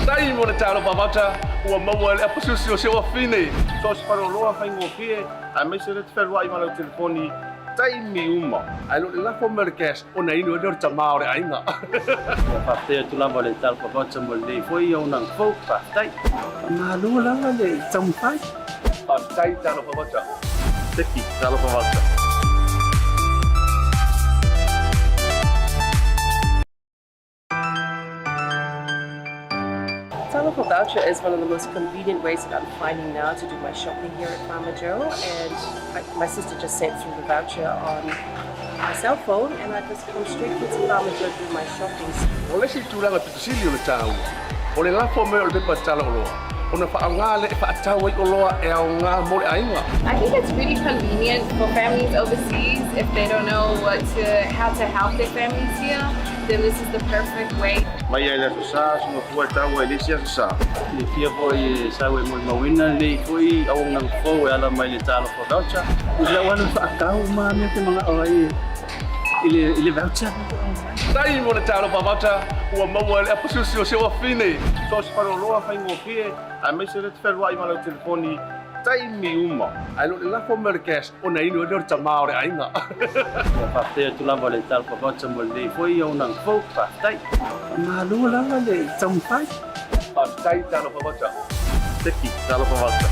Dai mo le talo pa voucher o mo le apususio se o fine. So sparo loa fa ngo fie. A me se le fer wa I ma le telefoni. Tai mi uma. Ai lo la fo merkes ona ino do tamao le ainga. Fa te tu la vale tal fo voucher mo le foi au nang fo fa tai. Ma lu la le tam fai. Pa tai talo pa voucher. Teki talo pa voucher. Tautai voucher is one of the most convenient ways that I'm finding now to do my shopping here at Farmer Joe, and my sister just sent through the voucher on my cell phone, and I just come straight to Farmer Joe to do my shopping. Ole si tulanga pitusili ole tau. Ole la fo me ole bepa tala olo. Ona fa ngale fa tau ai olo e nga mo ainga. I think it's really convenient for families overseas if they don't know how to help their families here, then this is the perfect way. Mai ai le sa so fo ta wa le sia sa. Le fia foi sa we mo mawina le foi au nang fo ala mai le talo for voucher. Ila wan fa ka ma me te mga ai ile voucher. Tai mo le talo for voucher o mo le apusu se o fine. So se para loa fa ngo fie a me se le te wa i ma le telefoni. Tai mi uma. Ai lo la fo merkes o nei no le tama o ai nga. Fa te tu la le talo for voucher mo le foi au nang fo fa tai. Ma lo la le tampai. Fa tai talo for voucher. Teki talo for voucher.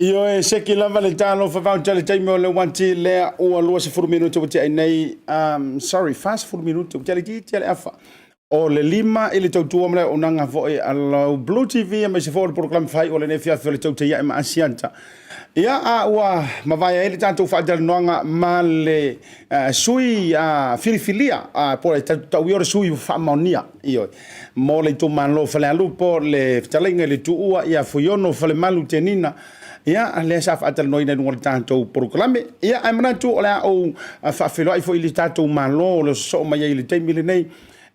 Io e seki lava le talo fa voucher le taimi o le wanti le o lua se furu minuto te ai nei fast 4 minuto te le ti le afa o le lima ile tautua mle o nanga foi ala Blue TV me se for program fai o le ne fia le tautua ia ma Asiata ia a wa mavaya ile tanto fa del noanga male sui Filifilia po le tauio sui fa monia io mo le tu manlo Falealupo le talinga le tuua ia Fuiono Falemalu Tenina ia le sa fa tal noina no tanto proclame ia amana tu ola o fa felo ai foi le tanto manlo le so mai ile temile nei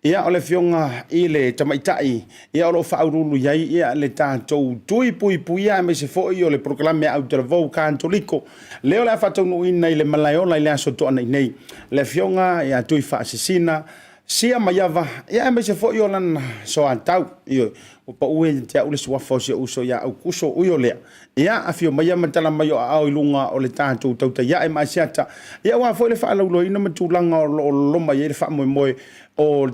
ia ole fionga ile tamaitai ia o fa urulu yai ia le tanto tuipui ia me se foi o le proclame Aukuso Katoliko leo la fa tonu ina ile Malaeola ile so to nei le fionga ia Tuifa'asisina sia maiava ia me se foi o lan so antau io o pa ue te ule sua fosi uso ia Aukuso uyo lea ia afio maia matala mai o au ilunga o le tātou Tautai ia e Asiata ia wa foi le whaalaulo ina matulanga o loma ia le whaamoe o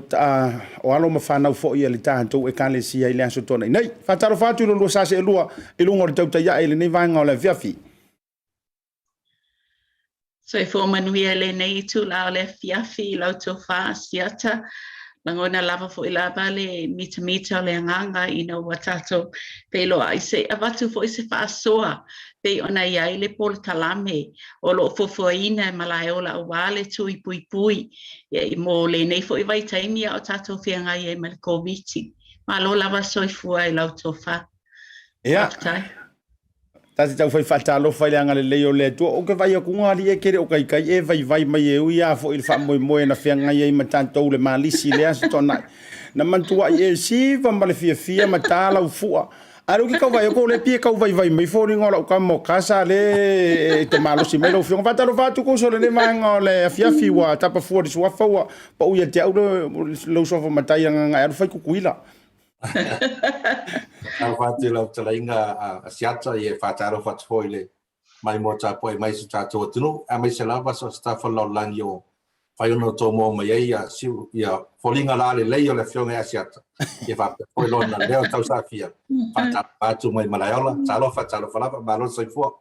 alo mawhanau fo ia le tātou e kale sia i le aso tona nei whataro whatu ilo lua sase e lua ilunga o le Tautai ia e le nei vanga o le fiafi So e fo manuia le nei tu la le fiafi lau to fa Asiata langona lava fo ila vale mita le nganga ina watato pelo ai se avatu fo se fa soa pe ona ia ile pol talame o lo fo ina Malaeola wale tuipui e mo le nei fo vai taimi o tato fianga ia mal covid ma lo lava so fu ai lau to fa Tasi tau fai whatalo fai leanga le leo le tua o ke vai aku ngari e kere o kai e vai mai e ui a fo il wha moe na whianga i ma tantou le malisi le aso tonai na mantua i e siva ma le fia matala u fua aru ki kau vai o le pie kau vai mai fori ngola o kamo kasa le te malo si melo fiong whatalo whatu ko so le manga o le fiafi wa tapa fua di suafa wa pa uia te au lo sofa matai nga aru fai kukuila Au fatu lau talainga Asiata e whataro whatfoile mai mo tapo e mai su tato tunu a mai se lava so stafa lau langi o Fuiono tō mō mai ei a siu ia folinga la le lei o le fionga Asiata e whapoi lona leo tau safia whatatu mai Malaeola talo whalapa malo soifua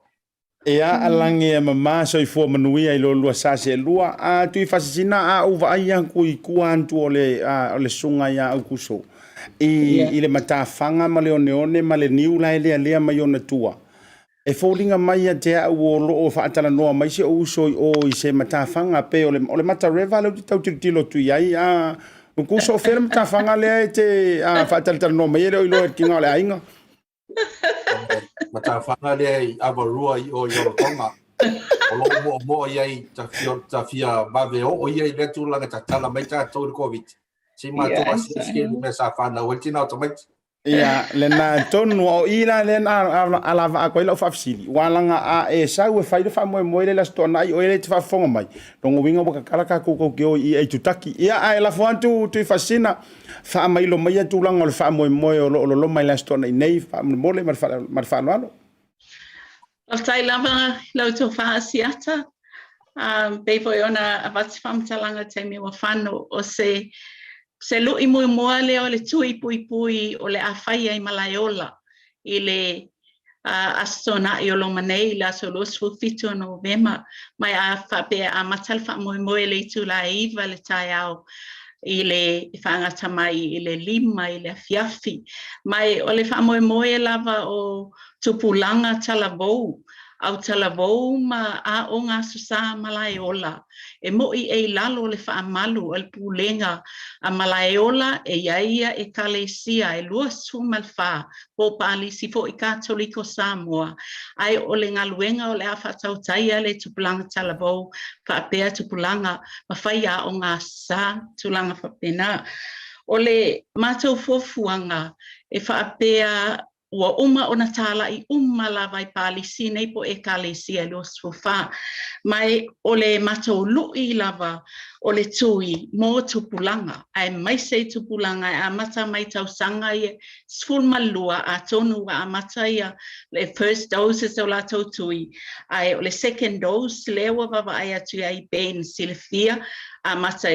Ea alangi e mama soifua manuia i lo lua sase lua a Tuifa'asisina a uva ai kui kuantu o le sunga ia Aukuso i le matawhanga ma le one ma le niu lai lea mai ona tua. E fōlinga mai a te au o loo whaatala noa mai se uso i se matawhanga pe o le mata reva leo ti tau tilo tui ai a Aukuso whera matawhanga lea e te whaatala noa mai e leo i loa e kinga o le ainga. Matawhanga lea i awarua i o Yorotonga o loo mo iai ta fia bave o iai letu langa ta tala mai ta tau le COVID. Sima tu masih me sa fana weltina automatic. Ia le na tonu o ina le ala va ko ila fafsili walanga a e sa u fa fa mo le la stona i o le fa fonga mai dongo winga boka kala ka ko ke o i tutaki ia a la fontu Tuifa'asisina fa mai lo mai tu langa le fa mo o lo mai la stona i nei fa mo le mar fa no Tautai lava lau to fa Asiata pe Fuiono avat fam talanga te me wa fano o se lui mua leo le tuipui o le awhaia i Malaeola i le astona i o lo manei la solos fito no vema mai a whape a matal wha moe le tu la iwa le tai au i le whangata mai i le lima i le fiafi mai o le wha moe lava o tupulanga talavou au talavou ma a o ngā susa Malaeola. E moi e lalo le whaamalu al pulenga a Malaeola e iaia e kalesia e lua sumalfa po palisi fo I Katoliko Samoa. Ai o le ngaluenga o le a whatautai le tupulanga talavou whaapea tupulanga ma whaia o ngā sa tulanga whapena. O le mātou fuafuanga e whaapea ua uma ona tala I lava I palisi nei po e kalesia lo sofa mai o le matou lui lava o le tui mo tupulanga ai mai se tupulanga a mata mai tausanga I sfulmalua a tonu a mata ia le first dose o la tui ai o le second dose le wa baba ai atu ai ben Filifilia a mata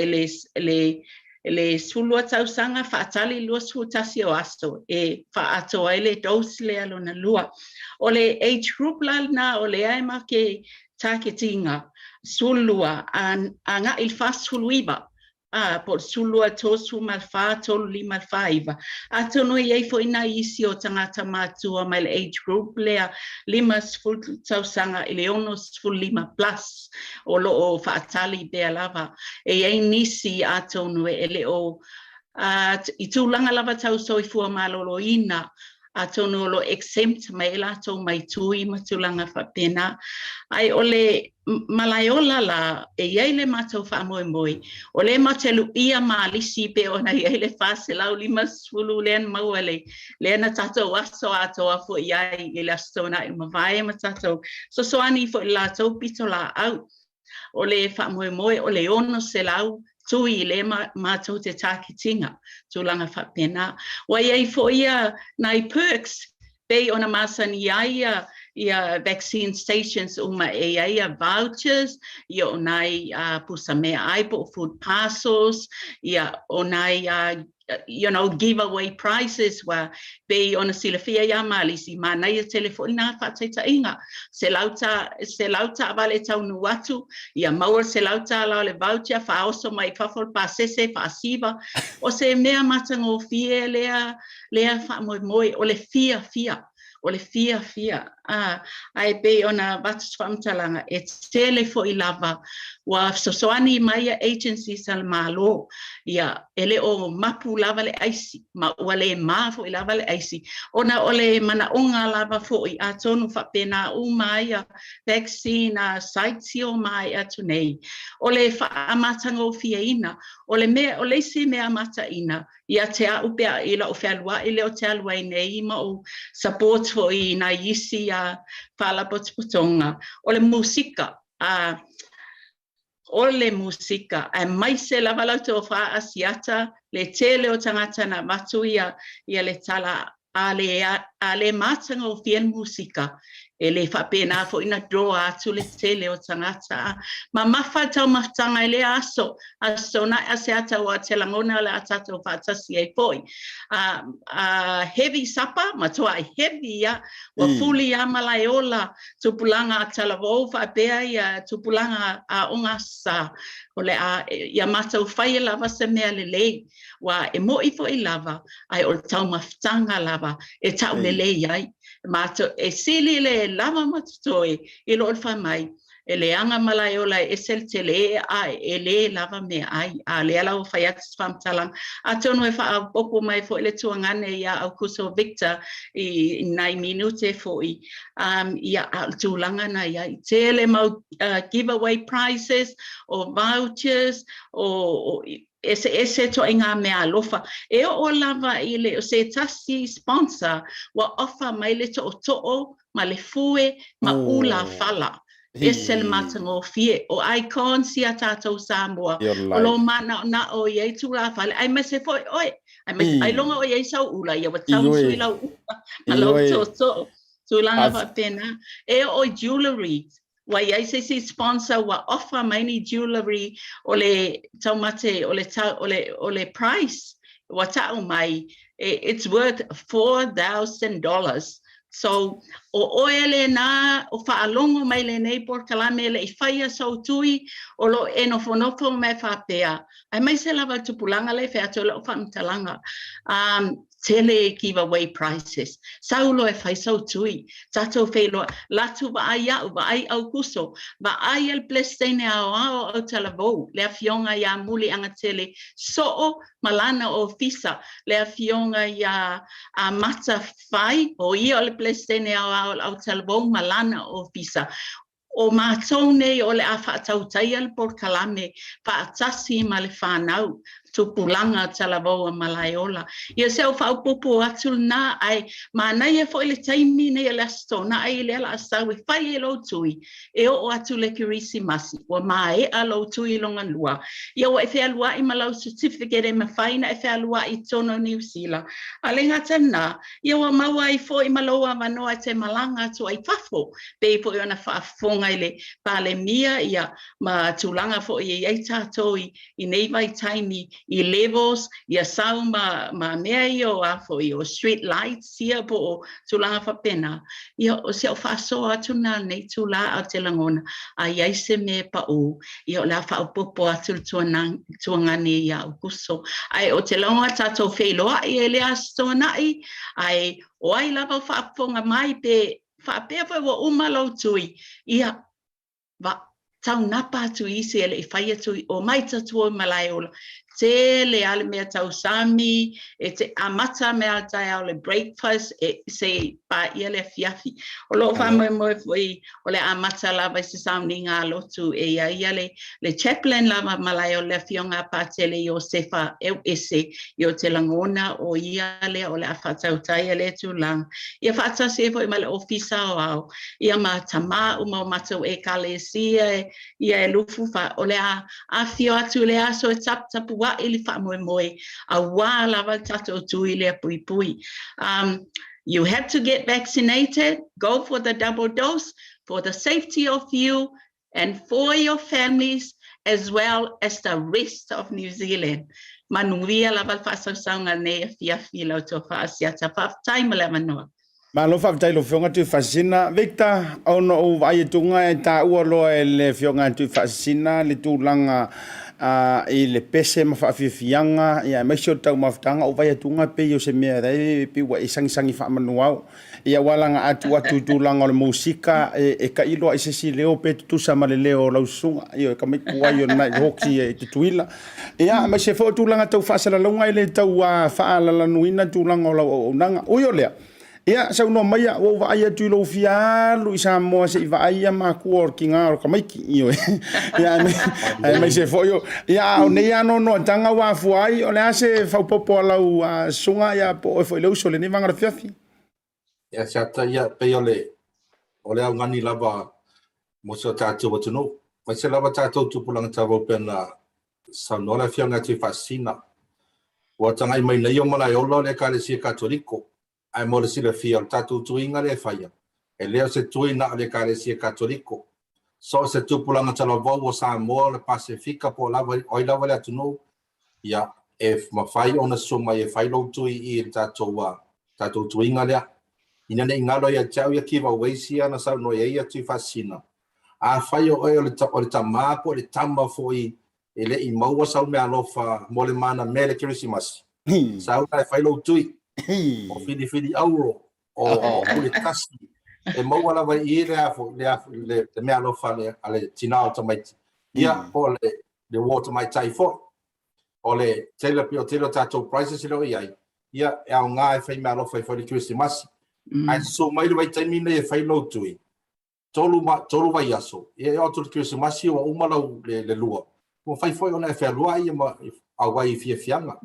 le sulua tausanga whaatali lua suutasi o aso e whaato ai le dose le alona lua. O le age group na o le aima ke taketinga sulua a ngā il whasuluiba po sulua tosu malwha tolu lima whaiva. A tono iei fo ina isi o tangata mātua mai le age group lea lima sful tausanga I le ono sful lima plus o lo o whaatali bea lava. E ei nisi a tono e le o I tūlanga lava tauso I fua malolo ina a tono lo exempt mai la tau mai tui matulanga whapena. Ai o le Malaeola la e iei le mātou whaamoemoi. O le matelu ia maalisi pe ona iei le whaselau lima sfulu lean maua leana tātou aso atoa fo iai I le astona I mawai ma tātou. So soani fo I la tau pito la au. O le whaamoemoi o le ono se lau tui le mātou te tākitinga tūlanga whapena. Wa iei fo ia nai perks Bei ona masani ia vaccine stations uma ia vouchers, ia onai pusa mea aipo food parcels, ia onai giveaway prizes wa bei ona Filifilia ia malisi mana ia telefoni na whataitainga. Se lauta avale tau nuatu, ia maua se lauta lao le voucher, whaoso mai whafol pasese, whaasiva, o se mea matango fie lea whamoimoi, o le fia. O le fia. Ai be ona vatus whamtalanga e tele fo I lava wa sosoani mai agencies al malo ia ele o mapu lava le aisi ma wale ma fo I lava le aisi ona ole mana onga lava fo I atonu whapena umai vaccine sites o mai atunei ole whaamatango fia ina ole se mea mata ina ia te upea ila o whalua ile o te alua nei ma o support fo I na isi Falapotonga, ole musika, mai se lavalauto fa Asiata, le tele o tangata na matuia, ia le tala ale matanga o fien musika, e le whapena fo ina droa atu le tele o tangata, ma mawha tau maftanga ele aso na Asiata o te langona le atata o whatasi e poi. Heavy supper, matua heavy ia, wa fuli a Malaeola, tupulanga a talavou whapea ia tupulanga a ongasa, o le ia matau whai lava se mea lelei, wa e moi fo I lava, ai o tau maftanga lava, e tau lelei ai, mato e sili le lava matutoi I lo olfa mai e le anga Malaeola e sel tele e le lava me ai a le ala o faiatis famtalang a tono e wha popo mai fo le tuangane ia Aukuso Victor I nai minute fo ia tūlanga na ia I tele mau giveaway prizes o vouchers o ese to inga mea alofa e o lava I le o se tasi sponsor wa offer mai le to ma le fue ma ula fala ese le matango fie o icon si atato Samoa o lo mana na o ye tu la fala ai me se foi oi ai longa o ye sau ula ia wa tau sui la alo to langa va pena e o jewelry wa ia se sponsor wa offer many jewelry ole taumate ole price wa tau mai it's worth $4,000 so o ele na o faalongo mai le nei porkalame le faia so tui o lo enofo me fa pea ai mai se lava tupulanga le fe ato lo famtalanga tele giveaway prizes. Saulo e fai sau tui. Tato whelo latu wa ai au, wa ai Aukuso, wa ai al blestene ao au talavou. Lea fionga ia muli anga tele so'o malana o fisa. Lea fionga ia a mata fai o ia le blestene ao au talavou malana o fisa. O mātou nei o le a whaatautai al porkalame, whaatasi ma le whanau, tupulanga talavou a Malaeola. Ia seo whaupopo atu nā ai, mānai e fo le taimi nei le asto, nā ai le ala asau e whai e lo tui, e o atu le kirisi masi, o mā e a lo tui longa lua. Ia o e whea lua I malau certificate e mawhaina e whea lua I tono New Zealand. A le ngata nā, ia o maua I fo I maloa manoa te malanga atu ai whafo, pe po I ona whaafonga I le palemia ia ma tulanga fo I ei tātou I nei vai taimi I levels, ia sau ma mea I o afo I o street lights ia po o tulanga whapena. Ia o se o whaasoa atu nā nei tula a te langona, a iai se me pa o, ia o la whaupopo atu tuangani ia Aukuso. Ai o te langoa tātou wheloa I e lea stonai, ai o ai lava whaafonga mai pe whaapea whai wa umalo tui, ia va tau napa atu isi ele I whai atu o mai tatua Malaeola. Te le ale mea tau sami, e te amata mea tai au le breakfast, e se pa ia le fiafi. O lo whamoe moe fui, o le amata lava se sauni ngā lotu, e ia le chaplain lava Malaeola le fionga pātele I o sefa eu ese, I o te langona o ia le o le awhatautai le tūlang. Ia whaatase fui ma le ofisa o au, ia ma tama uma o matau e kale sia, ia e lufu fa, o le a fio atu le aso e tapu ili whamoe a wā lava tato tui lea pui pui. You have to get vaccinated, go for the double dose for the safety of you and for your families as well as the rest of New Zealand. Manuia lava whasausanga ne fia lau tō Asiata whaftai mala manoa. Malo whaftai lo whionga Tuifa'asisina. Victor, ono o vai tunga e tā ua loa e le whionga Tuifa'asisina, le tūlanga I le pese ma whaafiafianga, ia maisio tau mawhtanga o vai tunga pe o se mea rei, pe wa isangisangi whaamanuau. Ia walanga atu tūlanga o le musika, e ka iloa I se si Leaupepe tusa ma le leo lausunga, ia ka mai kuai o nai hoki e te tuila. Ia, mai se fo tūlanga tau whaasalalonga I le tau whaalalanuina tūlanga o lau o nanga. Uio lea. Ia, sau no mai o vai atu lo fialu I Samoa se I vai ma kuor ki ngā o ka maiki io. Ia, mai se foio. Ia, o nei ano no tanga wa fuai, o le ase whaupopo alau sunga ia po e foi lau so le ni vangara fiafi. Ia, Asiata, ia, pe o le au ngani lava mo se o tātou watunu. Mai se lava tātou tupulanga tāwau pena sa nola whianga Tuifa'asisina. Ua tangai mai nei o Malaeola le Ekalesia Katoliko. Ai mo le sila fia o tātou tuinga le whaia. E leo se tuina le Ekalesia Katoliko. So se tupulanga talavau o Samoa le Pasifika po lava oi lava le atunu. Ia e mawhai o na suma e whailo tui I tātou tuinga lea. Ina ne ingalo ia tau ia kiwa weisia na sau no ia Tuifa'asisina. A whai o oi o le tamako, le tama foi e le I maua sau mea alofa mo le mana me le kirisimasi. Sau na e whailo tui. O Filifilia auro o le tasi e maua lava I le mea alofa le tinao tamaiti ia o le water mai tai fo o le tele tātou prices I leo iai ia e au ngā e whai mea alofa I whai le Christmas ai so mai le vai taimina e whai lau tui tolu vai aso e o tu le Christmas o umalau le lua o whai foi ona e whai lua I a wai I fiafianga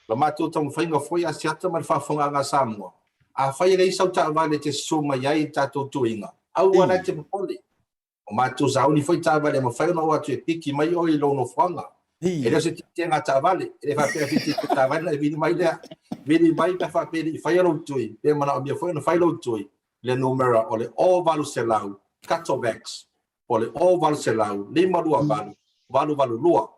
la matou tau whainga foi Asiata ma le whaafonga ngā Samoa. A whai rei sau ta wale te suma iai tātou tuinga. Au ana te papole. O matou zauni foi ta wale ma whaina o atu e piki mai o I lono whanga. E leo se te ngā ta wale. E le whapea fiti ta wale e vini mai lea. Vini mai ta whapea I whaia tui. E mana o mia whaina whailo tui. Le numera o le o valu se lau. Katovax. O le o valu se lau. 5 lua valu. Valu lua.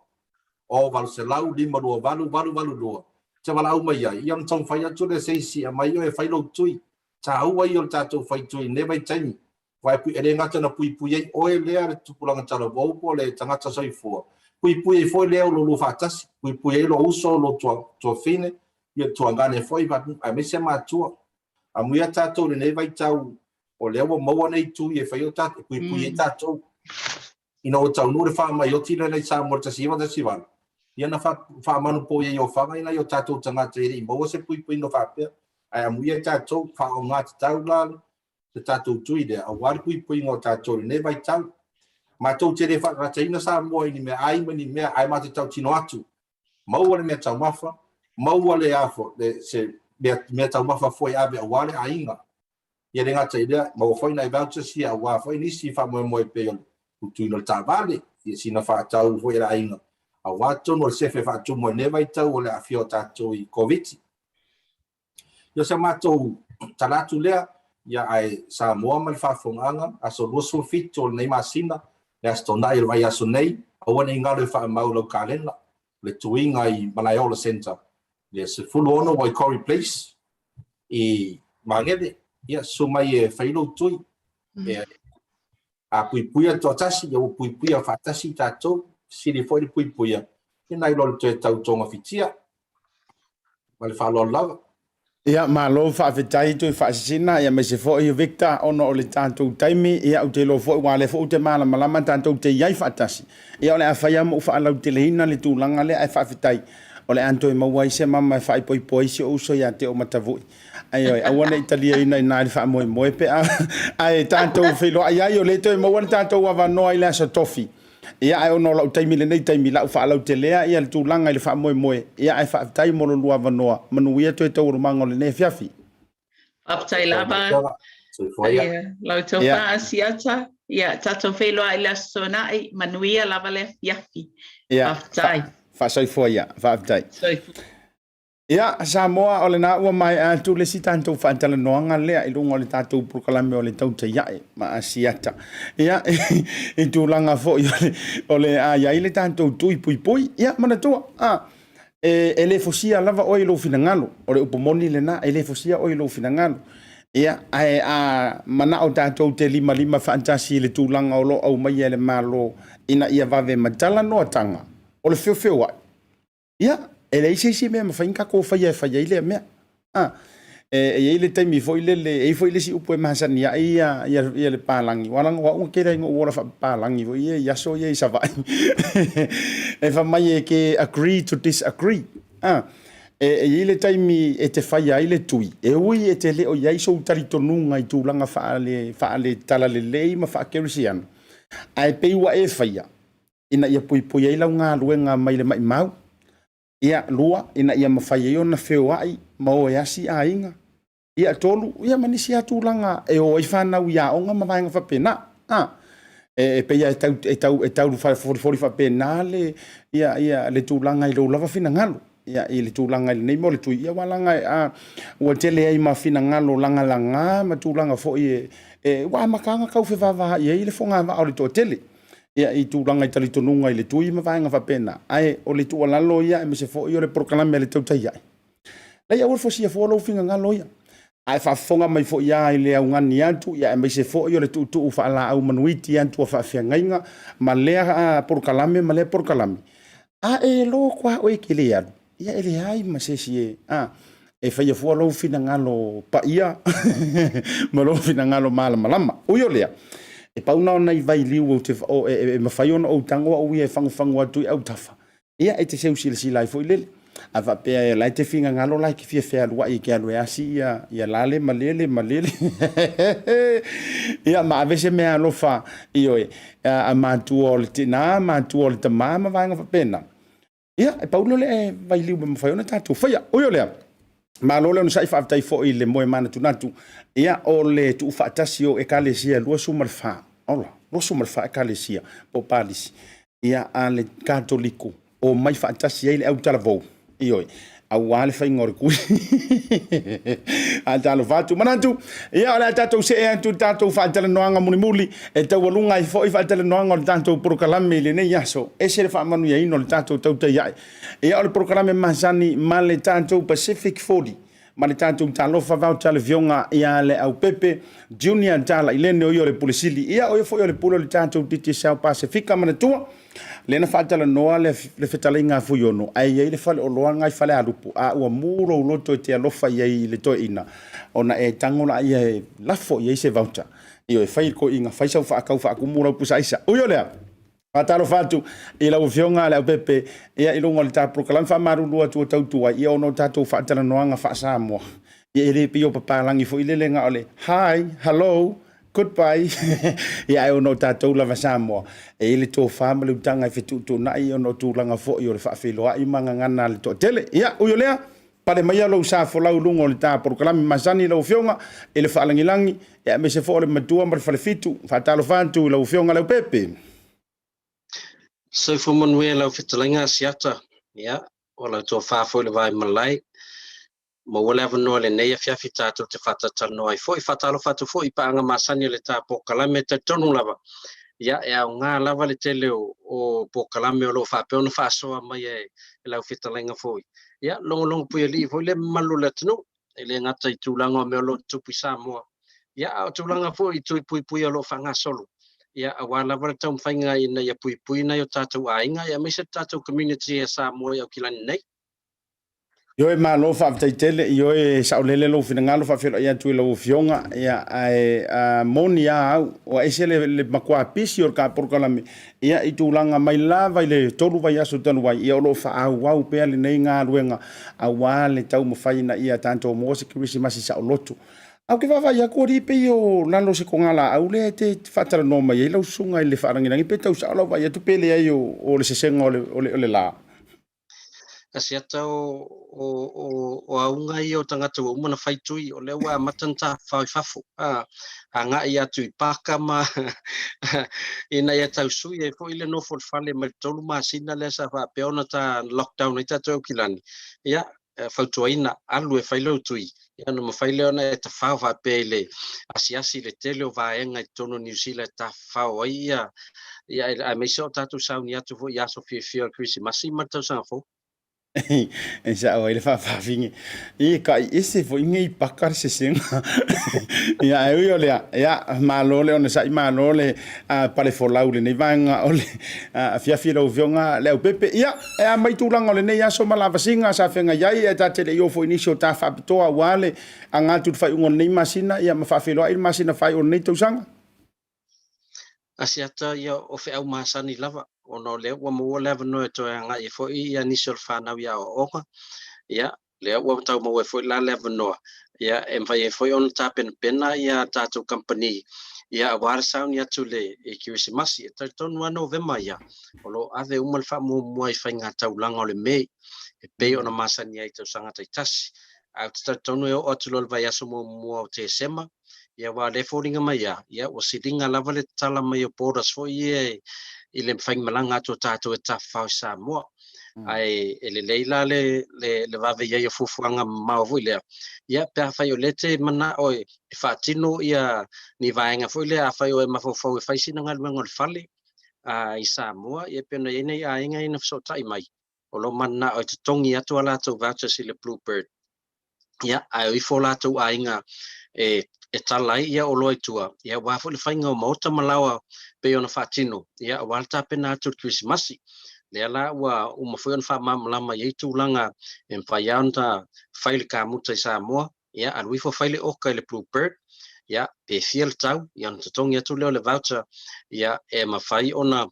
O valu se lau. 5 lua valu lua. Te wala au mai ai, iam tau whai atu le seisi a mai o e whailo tui. Ta au ai o le tātou whai tui, ne vai taimi. Wai pui ere ngata na pui ai, oe lea le tupulanga tala waupo le tangata soifua. Pui ai foi lea o lo whatasi, pui ai lo uso lo tua fine, ia tuangane foi va a me se matua a muia tatou le nei vai tau o le wa mo nei tu e fai o tatou pui tatou ina o tau no le fa mai o tira le sa morta siva da siva ia na fa manu po ia o fa ina o tatou tanga te i mo se pui no fa pe a muia tatou fa o nga tau la se tatou tu ide a war pui no tatou le nei vai tau ma tau te le fa ra ina sa mo ni me ai ni me ai ma te tau tino atu mau le me tau mafa mau le afo de se me tau mafa foi ave a wale ainga ia renga te idea mau foi na voucher si a wa foi ni si fa mo pe o tu no tavale ia si na fa tau foi la ainga a wa to no se fa tu mo ne vai tau le afio tato i covid ia se mato talatu lea ia ai sa mo mal fa fonganga a so lusu fito nei masina le astona il vai aso nei a wona ingalo fa maulo kalena le tuinga i Malaeola Center le se Fuiono wai Corey Place e mangede ia sumai e failo tui e a puipuia to tasi ia puipuia fatasi tato sili foi puipuia e nai lo te tau tonga fitia vale fa lo lava ia malo fa vetai Tuifa'asisina ia me se fo i Victor ono o le tantou taimi ia o te lo fo wa le fo te mala malama tantou te iai fatasi ia o le afaya mo fa lau te lehina le tulanga le ai fa vetai o le anto e mawai se mama fa poi se o so ia te o matavu ai ai wana italia ina ina fa mo pe ai tantou filo ai o le to mo wan tantou wa no ai la so tofi ia ai ono lau taimi le nei taimi lau fa lau te lea ia le tulanga i le fa mo ia ai fa tai mo lua vanoa manuia to to mango le ne fiafi aptai lava lau to fa asiata ia tato felo ai la sona ai manuia lava le fiafi aptai fa sai foi ia fa aptai ia Samoa o le na ua mai a tu le sitanto fa tala noanga lea i lungo le tatou proklame o le tautai ia ma Asiata ia i tu langa fo o le a ia le tatou tui pui ia mana tua e le fosia lava o i lo finangalo o le upomoni le na e le fosia o i lo finangalo ia ai a mana o tatou te lima fantasi le tu langa o lo au mai le malo ina ia vave matala no tanga o le feo ia ele isi me ma fainka ko fa ile me e ile taimi foi le foi le si upo masani ia le palangi walang wa un kere ngo wala fa palangi ia so ia sa vai e fa mai ke agree to disagree e ile taimi e te fai ile tui e ui e te le o ia so tari tonunga i tulanga fa le tala le ma fa kerisian ai pe wa e faia ina ia pui ia la nga luenga mai le mai mau ia lua ina ia mafai ona feo ai mo ia si ainga ia tolu ia manisi atulanga e o ifana ia onga mavainga fa pena e pe ia tau fa fa pena le ia le tulanga i lo lava fina ngalo ia i le tulanga nei mo le tu ia walanga o tele ai ma fina ngalo langa ma tulanga fo e wa makanga kau fe va ia i le fonga va o le to tele ia i tulanga i talitonunga i le tui ma vaenga fa pena ai o le tu lalo ia e me se fo i o le proklame le tautai ia la ia wolfo sia fo lo finga ngalo ia ai fa fonga mai fo ia i le aungani atu ia e me se fo i o le tu fa la au manuiti atu fa fiangainga ma le proklame ma le proklame e lo kwa o ikile ia ia ele ai ma se sie e fa ia fo lo finga ngalo pa ia ma lo finga ngalo malama o yo lea e pauna ona i vai liu o te e mawhaiona o tango o ia e whangu atu i au tafa. Ia e te seu sila i fo i lele. A va pea e lai te whinga ngalo lai ki fia whea lua i ke alu e asi ia lale malele. Ia ma avese mea alofa i oe a mātua o le tina, mātua o le tamama vanga whapena. Ia e pauna le e vai liu me mawhaiona tātou. Whaia, oio lea. Ma lo le no sai fa tai fo i le moe mana tunatu ia o le tu fa tasi o e kalesia lo sumar fa ola lo sumar fa kalesia po palis ia ale Katoliko o mai fa tasi ele au talavo ioi au wale fa ngor ku atalo vatu manatu ia ala tato se e tu tato fa tala noanga muli e tau lunga i fo i fa tala noanga tanto proklame le ne yaso e se fa manu ia ino tato tautai ia o proklame masani male tanto Pacific 40 ma le tātou talofa voucher le vionga ia Leaupepe Junior tala i Lene o le pulisili ia o fo le pulo le tātou titi South Pacifica manatua lena fatala noa le fetalinga Fuiono ai le fale o loanga i Falealupo a ua muro loto te alofa i le toina ona e tangola ia lafo ia se voucher io e fai ko inga fai sau fa aku mura pusa isa uyo lea Patalo fatu i la ufionga le Aupepe ia i longa le tā prokalam fa maru lua tua tautua ia ono tātou whaatana noanga wha Samoa ia i repi o papalangi fo i le lenga ole hi, hello, goodbye ia i ono tātou lava Samoa e i le tō whamale utanga i whetutu na i ono tūlanga fo i o le whaafiloa i manga ngana le tō tele ia uyo lea pare mai alo sa fo lau lungo le tā prokalam masani la ufionga i le whaalangilangi ia me se fo le matua ma le whalefitu whaatalo fatu la ufionga le Aupepe So for Manuel Fitalinga Asiata, yeah, well, I told Faipule vai Malai, ma wala no le nei fia fitato te fata tano ai foi fatalo fatu foi panga masani le ta pokalame te tonu lava. Ya e nga lava le tele o pokalame o lo fa pe ona fa so mai e la Fitalinga foi. Ya long pu li foi le malu le tnu ele ngata i tulanga me lo tupi Samoa. Ya tulanga foi tui lo fa nga solo. Ya awala wala tau whainga ina ia pui na yo tātou ainga ia mese tātou community e Samoa i Aukilani nei. Yo e malo whaaftaitele, yo e saulele lo fina ngalo whaafero ia tui lau fionga ia moni a au o ese le makua pisi o ka porkalami ia i tūlanga mai lava i le toru vai aso tanu vai ia o lo whaau wau pea le nei ngā ruenga a wale tau mawhaina ia tātou mose kirisi masi saulotu. Au ke wawa ia kua ripe i o lalo se kongala au le te whatara no mai lau sunga i le wharangirangi pe tau sa lau vai atu pele ai o le sesenga o le la. Asiata o aunga i o tangata o umana whaitui o le ua matanta whaifafu. A nga i atu i paka ma ina ia tau sui e fo ile no fo fale ma tolu ma sina le sa wha peona ta lockdown i tato Aukilani. Ia fautuaina alu e whailau tui. Ia no mawhaile ona e ta whao wha pele asiasi le tele o vaenga i tono New Zealand ta whao ai ia a meise o tatu sauni atu fo i aso fia Krisi masi matau sanga fo. E sa o ele whawhingi. I ka i ese fo inge i pakar se senga. Ia e ui ole ia malole ona sa i malole pare fo laule nei vanga ole fiafira o vionga Leaupepe. Ia e a mai tūlanga ole nei aso malava singa sa whenga iai e ta tele i o fo inisio ta whapitoa wale a ngātu whai ungo nei masina ia ma whawhiloa i masina whai o nei tausanga. Asiata ia o fe au masani lava. Ono le ua mua lewa no e toi anga i fo i anisio whanau ia o oka. Ia, le ua tau mau e fo i la lewa noa. Ia, e mwhai e fo i ono tā pena ia tātou company. Ia, a wara sauni atu le e Kirisimasi. E tau tonu ano vema ia. Olo ave umal wha mua i whai ngā tau langa o le mei. E pei ona masani ai tau sanga tai tasi. Au tau tonu e o atu lol vai aso mua o te sema. Ia wa le fōringa mai ia. Ia, o siringa lava le tala mai o poras fo i le whaing malanga ato tātou e tawhau Samoa. Ai e le leila le wawe ia fufuanga maovu i lea. Ia pia whai o lete mana o e whaatino ia ni vaenga fo i lea a whai o e mawhau e whaisina ngā luenga o le whale i Samoa. Ia pia na ene a inga ina whasotai mai. O lo mana o te tongi atu ala tau vouchers i le Bluebird. Ia ai o i fo lātou a inga e talai ia o loi tua. Ia wafo le whainga o maota malawa pe ona whaatino. Ia o walta pena atu Krisimasi. Lea la ua umawhoi ona whamamlama i tūlanga e mwhaiaon ta whaile ka muta i Samoa. Ia aluifo whaile oka i le Bluebird. Ia pe fia le tau. Ia ona tatongi atu leo le voucher. Ia e mawhai ona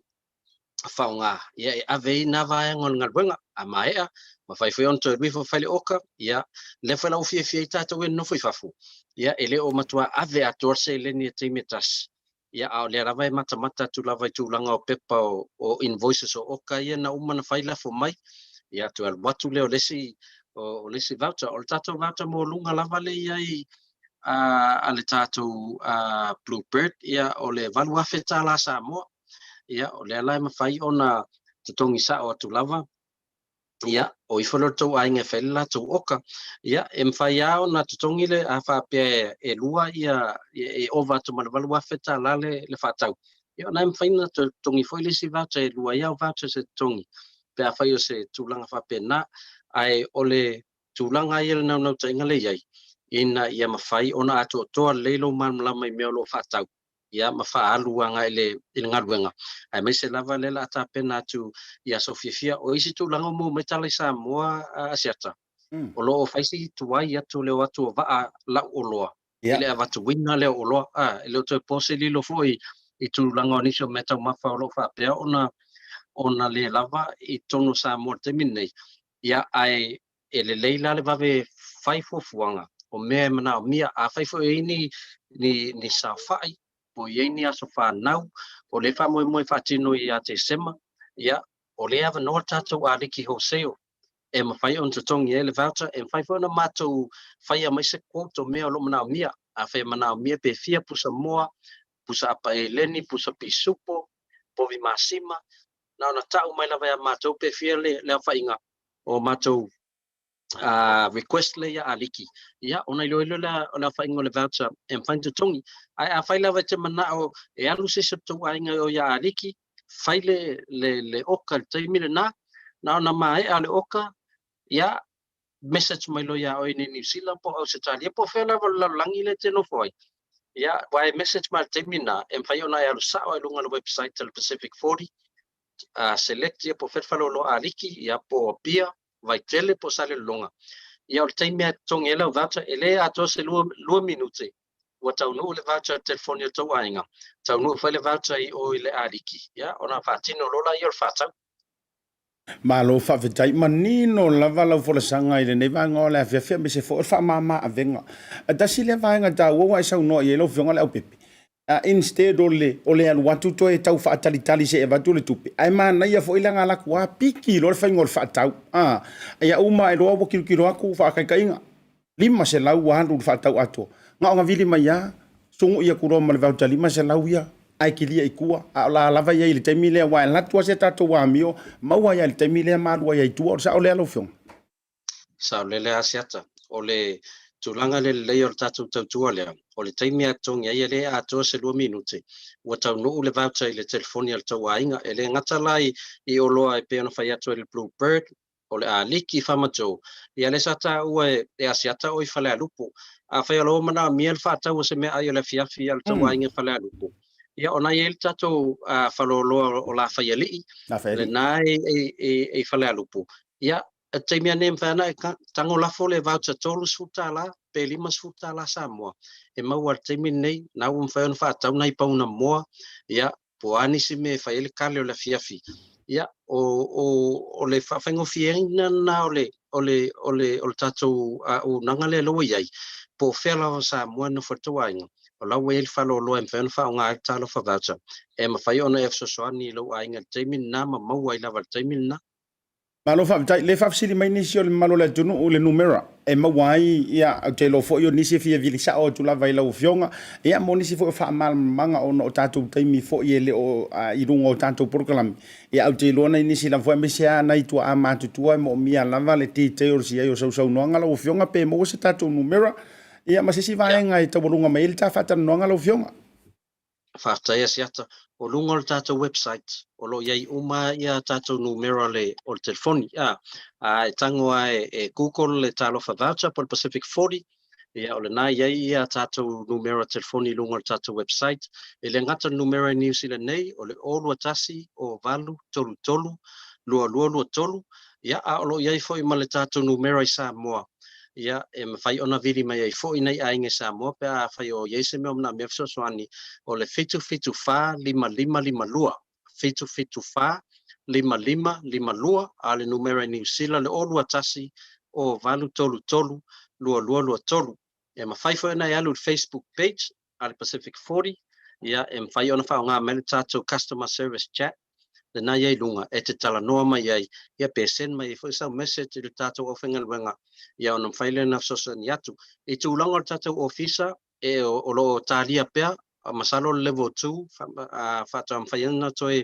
whaonga. Ia e awei na vaenga o ngalwenga. A maea. Mawhai on to aluifo whaile oka. Ia le whaila o fia i tātou e nofo i whafu. Ia ele o matua ave ator se Lene e teimetas. Ia au le rawa e mata tu lava i tūlanga o pepa o invoices o oka ia na umana whaila fo mai. Ia tu al watu leo lesi voucher. O le tātou voucher mo lunga lava le iai a le tātou Bluebird. Ia o le Bluwave tala Samoa. Ia o le alai mawhai ona tatongi sa o atu lava. Ia, o i whanau tau ainga whaila tau oka. Ia, e mwhai ao na tutongi le a whapea e lua ia e ova tu manawalu whawheta la le whatau. Ia, na mwhai na tutongi whaile si voucher e lua iau voucher se tutongi. Pea whai o se tūlanga whapea na ai o le tūlanga ia le nau tainga le iai, ina ia mawhai ona ato toa leilo malama I mea lo whatau. Ia mawhaalu anga ile ngaruenga. Ai mai se lava le la atapena atu ia Filifilia o isi tūlanga mo mai tala Samoa Asiata. O lo o whaisi tuai atu leo atu o waa lau o loa. Ile a watu wina leo o loa. Ile o toi pose lilo foi I tūlanga o nisio meta mafa o lo whapea ona le lava I tono Samoa te minei. Ia ai ele leila le vave whaifofuanga. O mea mana o mia a whaifo ni sa whai. Po iei ni aso whanau. O le wha moe whatino I a te sema. Ia o le ava noa tātou a Riki Hoseo. E mawhai on te tongi e le voucher. E mawhai na mātou whai a mai se quote o mea o lo mana o mia. A whai mana o mia pe fia pusa moa. Pusa apa e Lene, pusa pisupo. Povi masima. Na ona tau mai lawa ya mātou pe fia le whainga. O mātou request le ya aliki. Ia, ona ilo la whainga le voucher. E mwhai te tongi. Ai a whai lawa te mana o e alu se se tu ainga o ya aliki. Whai le oka le taimile na. Na ona mai ale oka. Ia, message mai lo ya o ni New Zealand po au se tali. Po whai lawa langi le te no foi. Ia, wai message mai taimile na. E mwhai ona e alu sao e lunga le website le Pacific 40. Select ia po whetwhalo lo aliki. Ia po pia. Vai tele po sale longa. Ia o le taimea tongi e lau voucher, ele ato se lua minute. Ua taunu le voucher telefoni tau ainga. Taunu whai le voucher I o le aliki. Ia, ona whatino lola I o le whatau. Ma lo whawhetai manino lava lau wholasanga I le nei vanga o le awhiawhia me se wha whamama a venga. A tasi le vaenga ta ua wai sau noa I e lau whionga Leaupepe. Instead o le alu watu to e tau whaatalitali se e watu le tupe. Ai mana ia fo ilanga laku a piki lo le whaingo le whaatau. Ia uma e loa wakirukiro aku whaakaikainga. Lima se lau wahandu le whaatau ato. Nga o ngavili mai ia, sungu ia kuroma le vauta lima se lau ia. Ai kilia ikua. A la lava ia I le taimilea wa e latua se tato wa amio. Maua ia le taimilea maadua ia itua. Sa o le alo whiong. Sa o le Asiata. O le tūlanga le leo le tātou tautua lea. O le taimea tongi ai le atoa se 2 minute. Ua tau nuu le voucher I le telefoni al tau ainga. E le ngatalai I oloa e peona whai atua le Bluwave. O le aliki whamajou. Ia le sata ua e Asiata o I Falealupo. A whai alo mana mia le whaatau se mea ai o le fiafi al tau ainga Falealupo. Ia ona I le tātou whaloloa o la whai alii. Le nai e Falealupo. Ia taimea nem whana e tango lafo le voucher tolu sutala. Pe 5 sutala Samoa. E maua taimi nei, nau mwhai on whaatau nai pauna moa. Ia, po anisi me whai ele kale o le fiafi. Ia, o le whaingo fienga na o le tātou o nangale loa iai. Po whela o Samoa na whatuainga. O lau e ele whalo loa e mwhai on wha o ngā talo wha voucher. E mawhai ona e fsosoani lo ainga taimi na ma maua I lava taimi na. Malo whawhetai, le whawsiri mai nisi o le malo le tunu o le numera. E mawai ia au te lo fo i o nisi fia vili sa o tu lava I lau whionga. Ia mo nisi fo I wha manga o no tātou taimi fo I ele o I runga o tātou porkalami. Ia au te loana I nisi la fo e mesia na I tua a mātutua mo mia lava le te te o si ai o sau noanga lau whionga pe mo se tātou numera. Ia masisi vaenga I tawarunga mai ele tā whatana noanga lau whionga. Whātai Asiata, o lunga o tātou website, o lo iai uma ia tātou numera le o le telefoni. E tangoa e Google le talofa voucher po le Pacific 40. Ia o le nā iai ia tātou numera telefoni lunga o tātou website. E le ngata numera New Zealand nei, o le olua tasi o valu, tolu tolu, lua tolu. Ia o lo iai fo I ma le tātou numera I Samoa. Ia e mawhai ona viri mai ai fo I nei ainge Samoa pe a whai o iese mea mna mea fsosoani o le fitu wha 55 lua. Fitu wha 55 lua a le numera New Zealand le olua tasi o valu tolu tolu, lua tolu. E mawhai fo ena e alu Facebook page a le Pacific 40. Ia e mawhai ona wha o ngā mele tātou customer service chat. Le nā iai lunga, e te tala noa mai iai, ia pesen mai, fo isau message I le tātou o whengalwenga, ia onam whaile na fsosa ni atu. I tu ulanga o tātou ofisa, e o lo tālia pea, a masalo level 2, whata am whaiena toi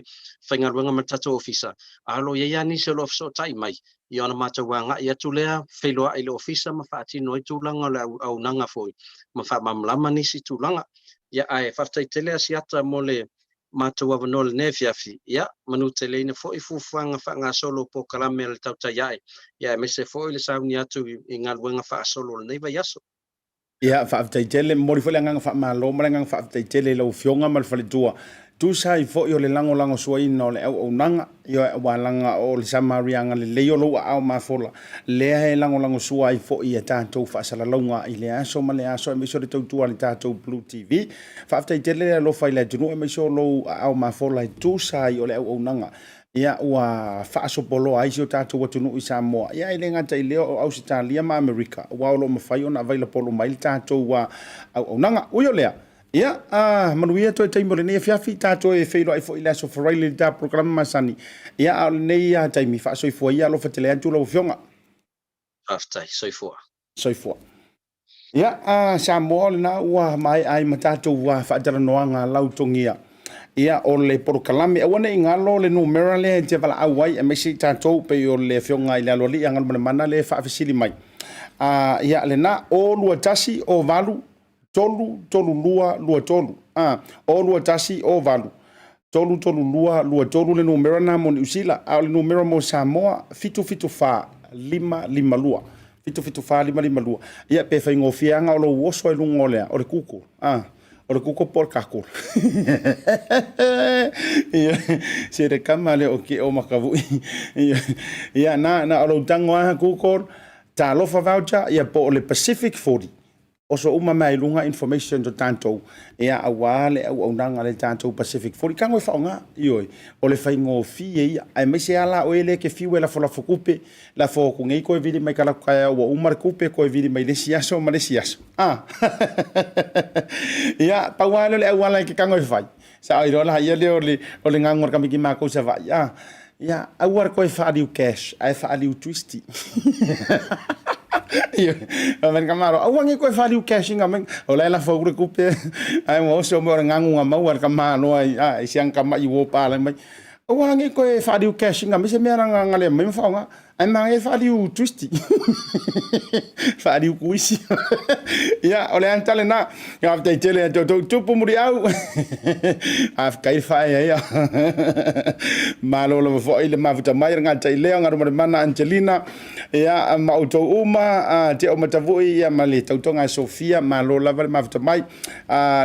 whengalwenga ma tātou ofisa. Alo iai ani se lo fso tai mai, I ona mātou wanga, ia tu lea, whailoa I le ofisa, ma whaatino I tu ulanga le au nanga foi, ma wha mamlama nisi tu ulanga. Ia ai, whaftai tele Asiata mo le matua wano Lene fiafi ia manu te leina fo I fufuanga whanga solo po kalame le Tautai ai ia me se fo le sauni atu I ngā luenga wha solo le neiva yaso ia whaaftaitele mori fo le nganga whaamalo ma le nganga whaaftaitele lau fionga ma le whaletua tu sai fo I o le lango suaina o le au nanga Yo walanga o le samarianga le leo lo au mafola lea he lango sua I fo I tatou whaasalaunga I le aso ma le aso e miso le tautua le tatou BLU TV whaaftai tele lo whai le tunu e miso lo au mafola I tu sai o le au nanga ia ua whaasopolo ai si o tatou atunu I Samoa ia I le ngata I leo o Ausitalia ma Amerika ua o lo mawhai o na availa polo mai le tatou wa au nanga uyo lea ia manuia toi taimo le nei fiafi tato e feilo ai fo I le aso faraile da programa masani ia a le nei a taimi fa soifua ia lo fatele atu lo fionga aftai soifua ia Samoa le na ua mai ai matato ua faatara noanga lautongia ia o le porokalame awana I ngalo le numera le te vala awai e mesi tato pe o le fionga I le aloli angalo mana le faafisili mai ia le na o lua tasi o valu tolu lua tolu o lua tasi o valu tolu lua tolu le numera na mo usila a le numera mo Samoa fitu fa lima lua ia pe fa ngofianga o lo woso I lungo le o le kuko o le kuko por kako ia se re kamale o ke o makavu ia na o lo tango kuko ta lo fa voucher ia po le Pacific 40 o so uma mai lunga information to tanto ia awale au nanga le tanto Pacific 40 kango faunga ioi o le faingo fi ia ai me se ala o ele ke fiwe la fola fokupe la fo ku ngai ko vidi mai kala ka o umar kupe ko vidi mai le siaso ia pawale le awala ke kango fai sa iro la ia le o le ngangor kamiki ma ko sa va ia awar ko fa diu cash ai fa diu twisty ia men kamaro awangi ko fa diu cashing amen o la fo kupe ai mo so mo ngangu ngama war kamano ai siang kama I wo pa la mai awangi ko fa diu cashing amen se mera ngale me fa nga ai ma fa diu twisty fa diu kuisi ia o le antale na ya te tele to muri au af kai fa ia malo lo fo ile ma futa mai nga tai leo nga mana Angelina ia ma auto uma te o matavui ia mali tautonga Sofia malo la ma futa mai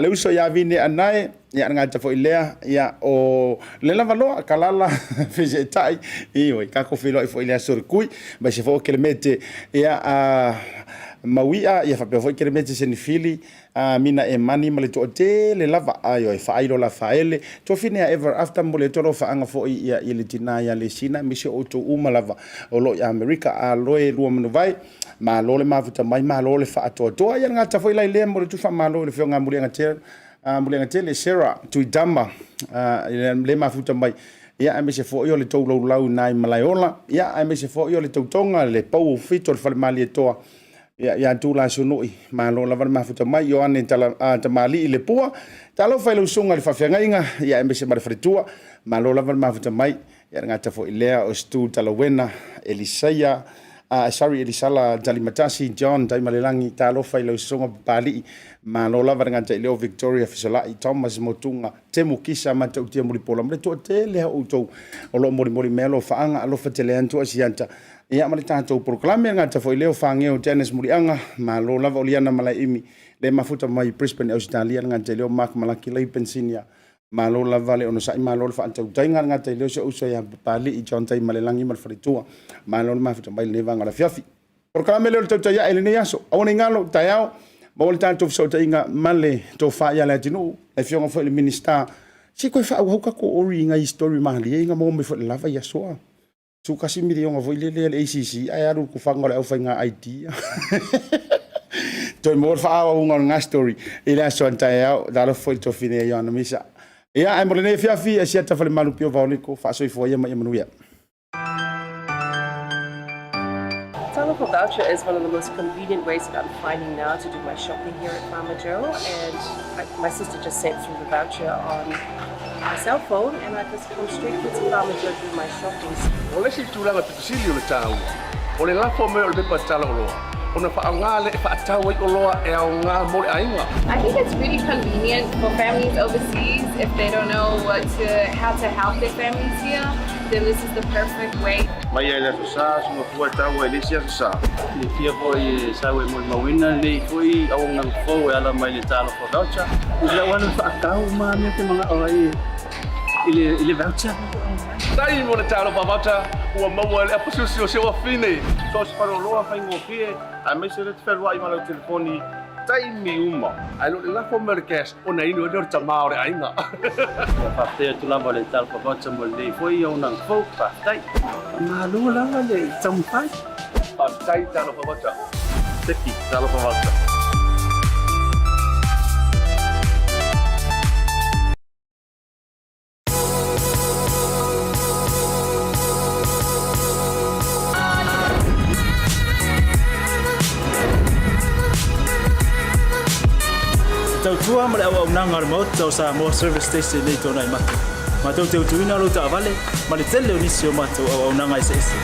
le uso ya vini anai ia nga ta fo ilea ia o le lava lo kalala fisetai ioi ka ko filo fo ilea surkui ba se fo kelemete ia mawia ia fa pe fo kelemete senifili mina e mani male to te le lava ayo e failo la faele to fine ever after mole to fa anga fo ia ile tina ia le sina mise auto uma lava o lo ya America a loe lu mano vai ma lo le mafuta mai ma lo le fa to ia nga ta fo ile le mole tu fa ma lo le fo nga mule nga tele Sarah tuidama le mafuta mai ia me se fo yo le tau lau nai Malaeola ia me se fo yo le tautonga le pau fito le Falemalu toa ia tu la sunui ma lo la mafuta mai yo ane tamali le pua talo fa le sunga le fafengainga ia me se mar fritua ma lo la mafuta mai ia ngata fo ilea o stu talawena Elisaya Elisala Talimatasi John Taimalelangi talo fa le sunga pali ma lo la ngata leo Victoria Fisola Thomas Motunga temu kisa ma tau tia muri pola mle to te le o to o lo mori melo faanga alo fa tele antu Asiata ia mali tatou proklame ngata fo leo fange o Dennis Murianga ma lo lava oliana malaimi le mafuta mai Brisbane Australia ngata leo Mark Malaki le pensinia ma lo lava le ono sai ma lo fa tau tainga ngata leo se uso ya pali I John Tai malelangi mal fritua ma lo mafuta mai le vanga la fiafi proklame le tau ya ele ne yaso awoni ngalo tayao ma le tatou so tainga male to fa ya la tinu e fionga fo le minister si ko fa ho ka ko ori nga history ma le nga mo me fo lava yaso su kasi miri nga foi le ACC ai aru ku fanga le au fainga IT to mo fa nga story ila so antaya dalo foi to fine ya na misa ia ai mo le fiafi Asiata Falemalu pio vaoliko fa so foi ma manuia Tautai voucher is one of the most convenient ways that I'm finding now to do my shopping here at Farmer Joe, and my sister just sent through the voucher on my cell phone, and I just come straight to Farmer Joe to do my shopping. O le si tūranga tukusili o le tāua. O le lafo me o le pepa tala o loa. ona whaangale e whaatau ai o loa e au ngā mole ainga. I think it's really convenient for families overseas if they don't know how to help their families here. Then this is the perfect way. Mai ai lea sa sunga fua tau e lesia sa. Le fia foi sa we mo mawina le foi au nang fo e ala mai le talo for voucher. Ila wana whaakau ma me te mga orai ile voucher. Tai mo le talo pa voucher ua maua le apasusi o sewa fine. So se paro loa whaingo fie a mai se le te wherua i malau telefoni tai mi uma. Ai lo le lafo merkes o na inu e nor tamao re ainga. Whaptea tu lava le talo for voucher mo le foi au nang fo whaptai. Ma lua lava le tampai. Tai talo pa voucher. Teki talo pa voucher. Tau tua male au nanga remote tau sa mo service station nei tona i matu. Ma tau te utuina lo ta vale, ma le tele onisi o matu au nanga ese ese.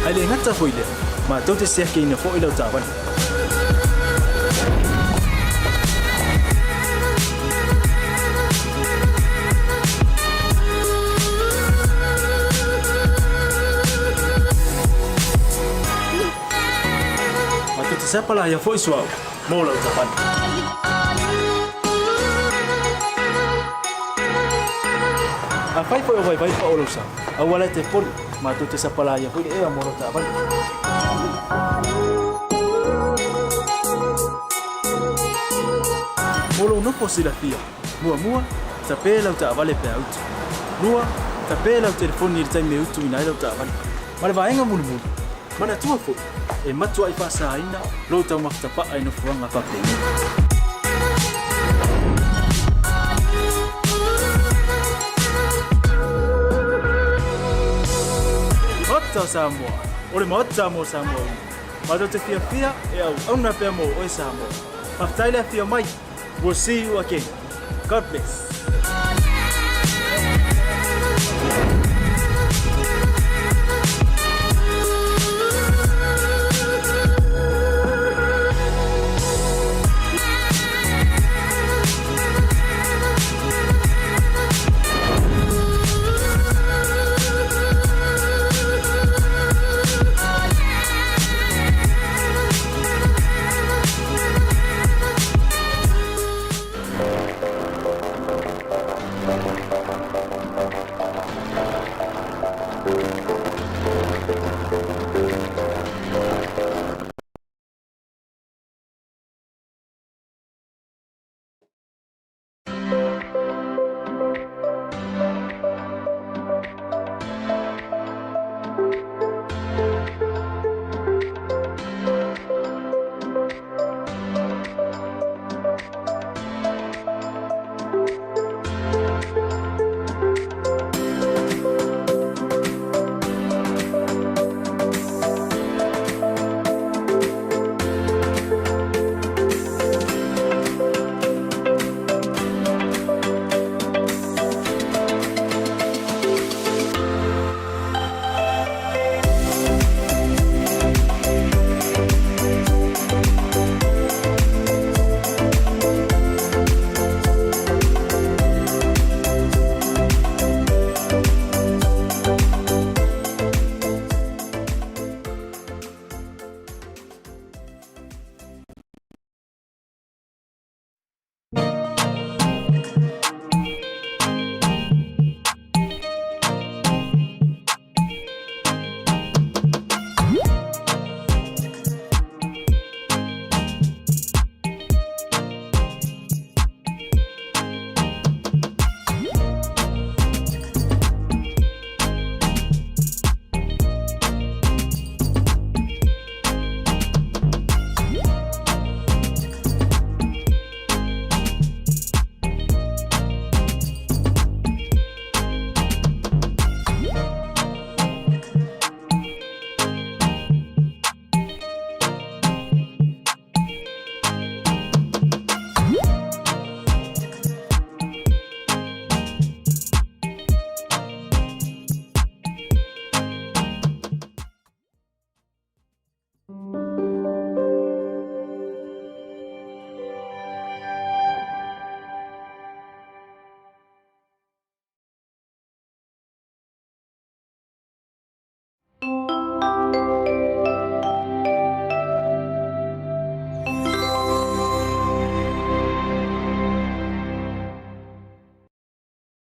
Ai le ngata foile, ma tau te seke ina fo ilo ta vale. Siapa lah yang voice wow, mola ucapan. Afai foi vai pa olosa. Awala te pon, matu te siapa lah yang foi eva mola ucapan. Molo no Filifilia. Mua tapela ucapan le peaut. Lua tapela o telefone ni tai me utu ina le ucapan. Male vaenga mulu. Mana tua fo. E matua i Fa'asisina lo tau makitapa ai no fuanga whapeni. Hota Samoa, ole mota mo Samoa. Mato te fia e au na pia mo o Samoa. Maftaile fia mai. We'll see you again. God bless.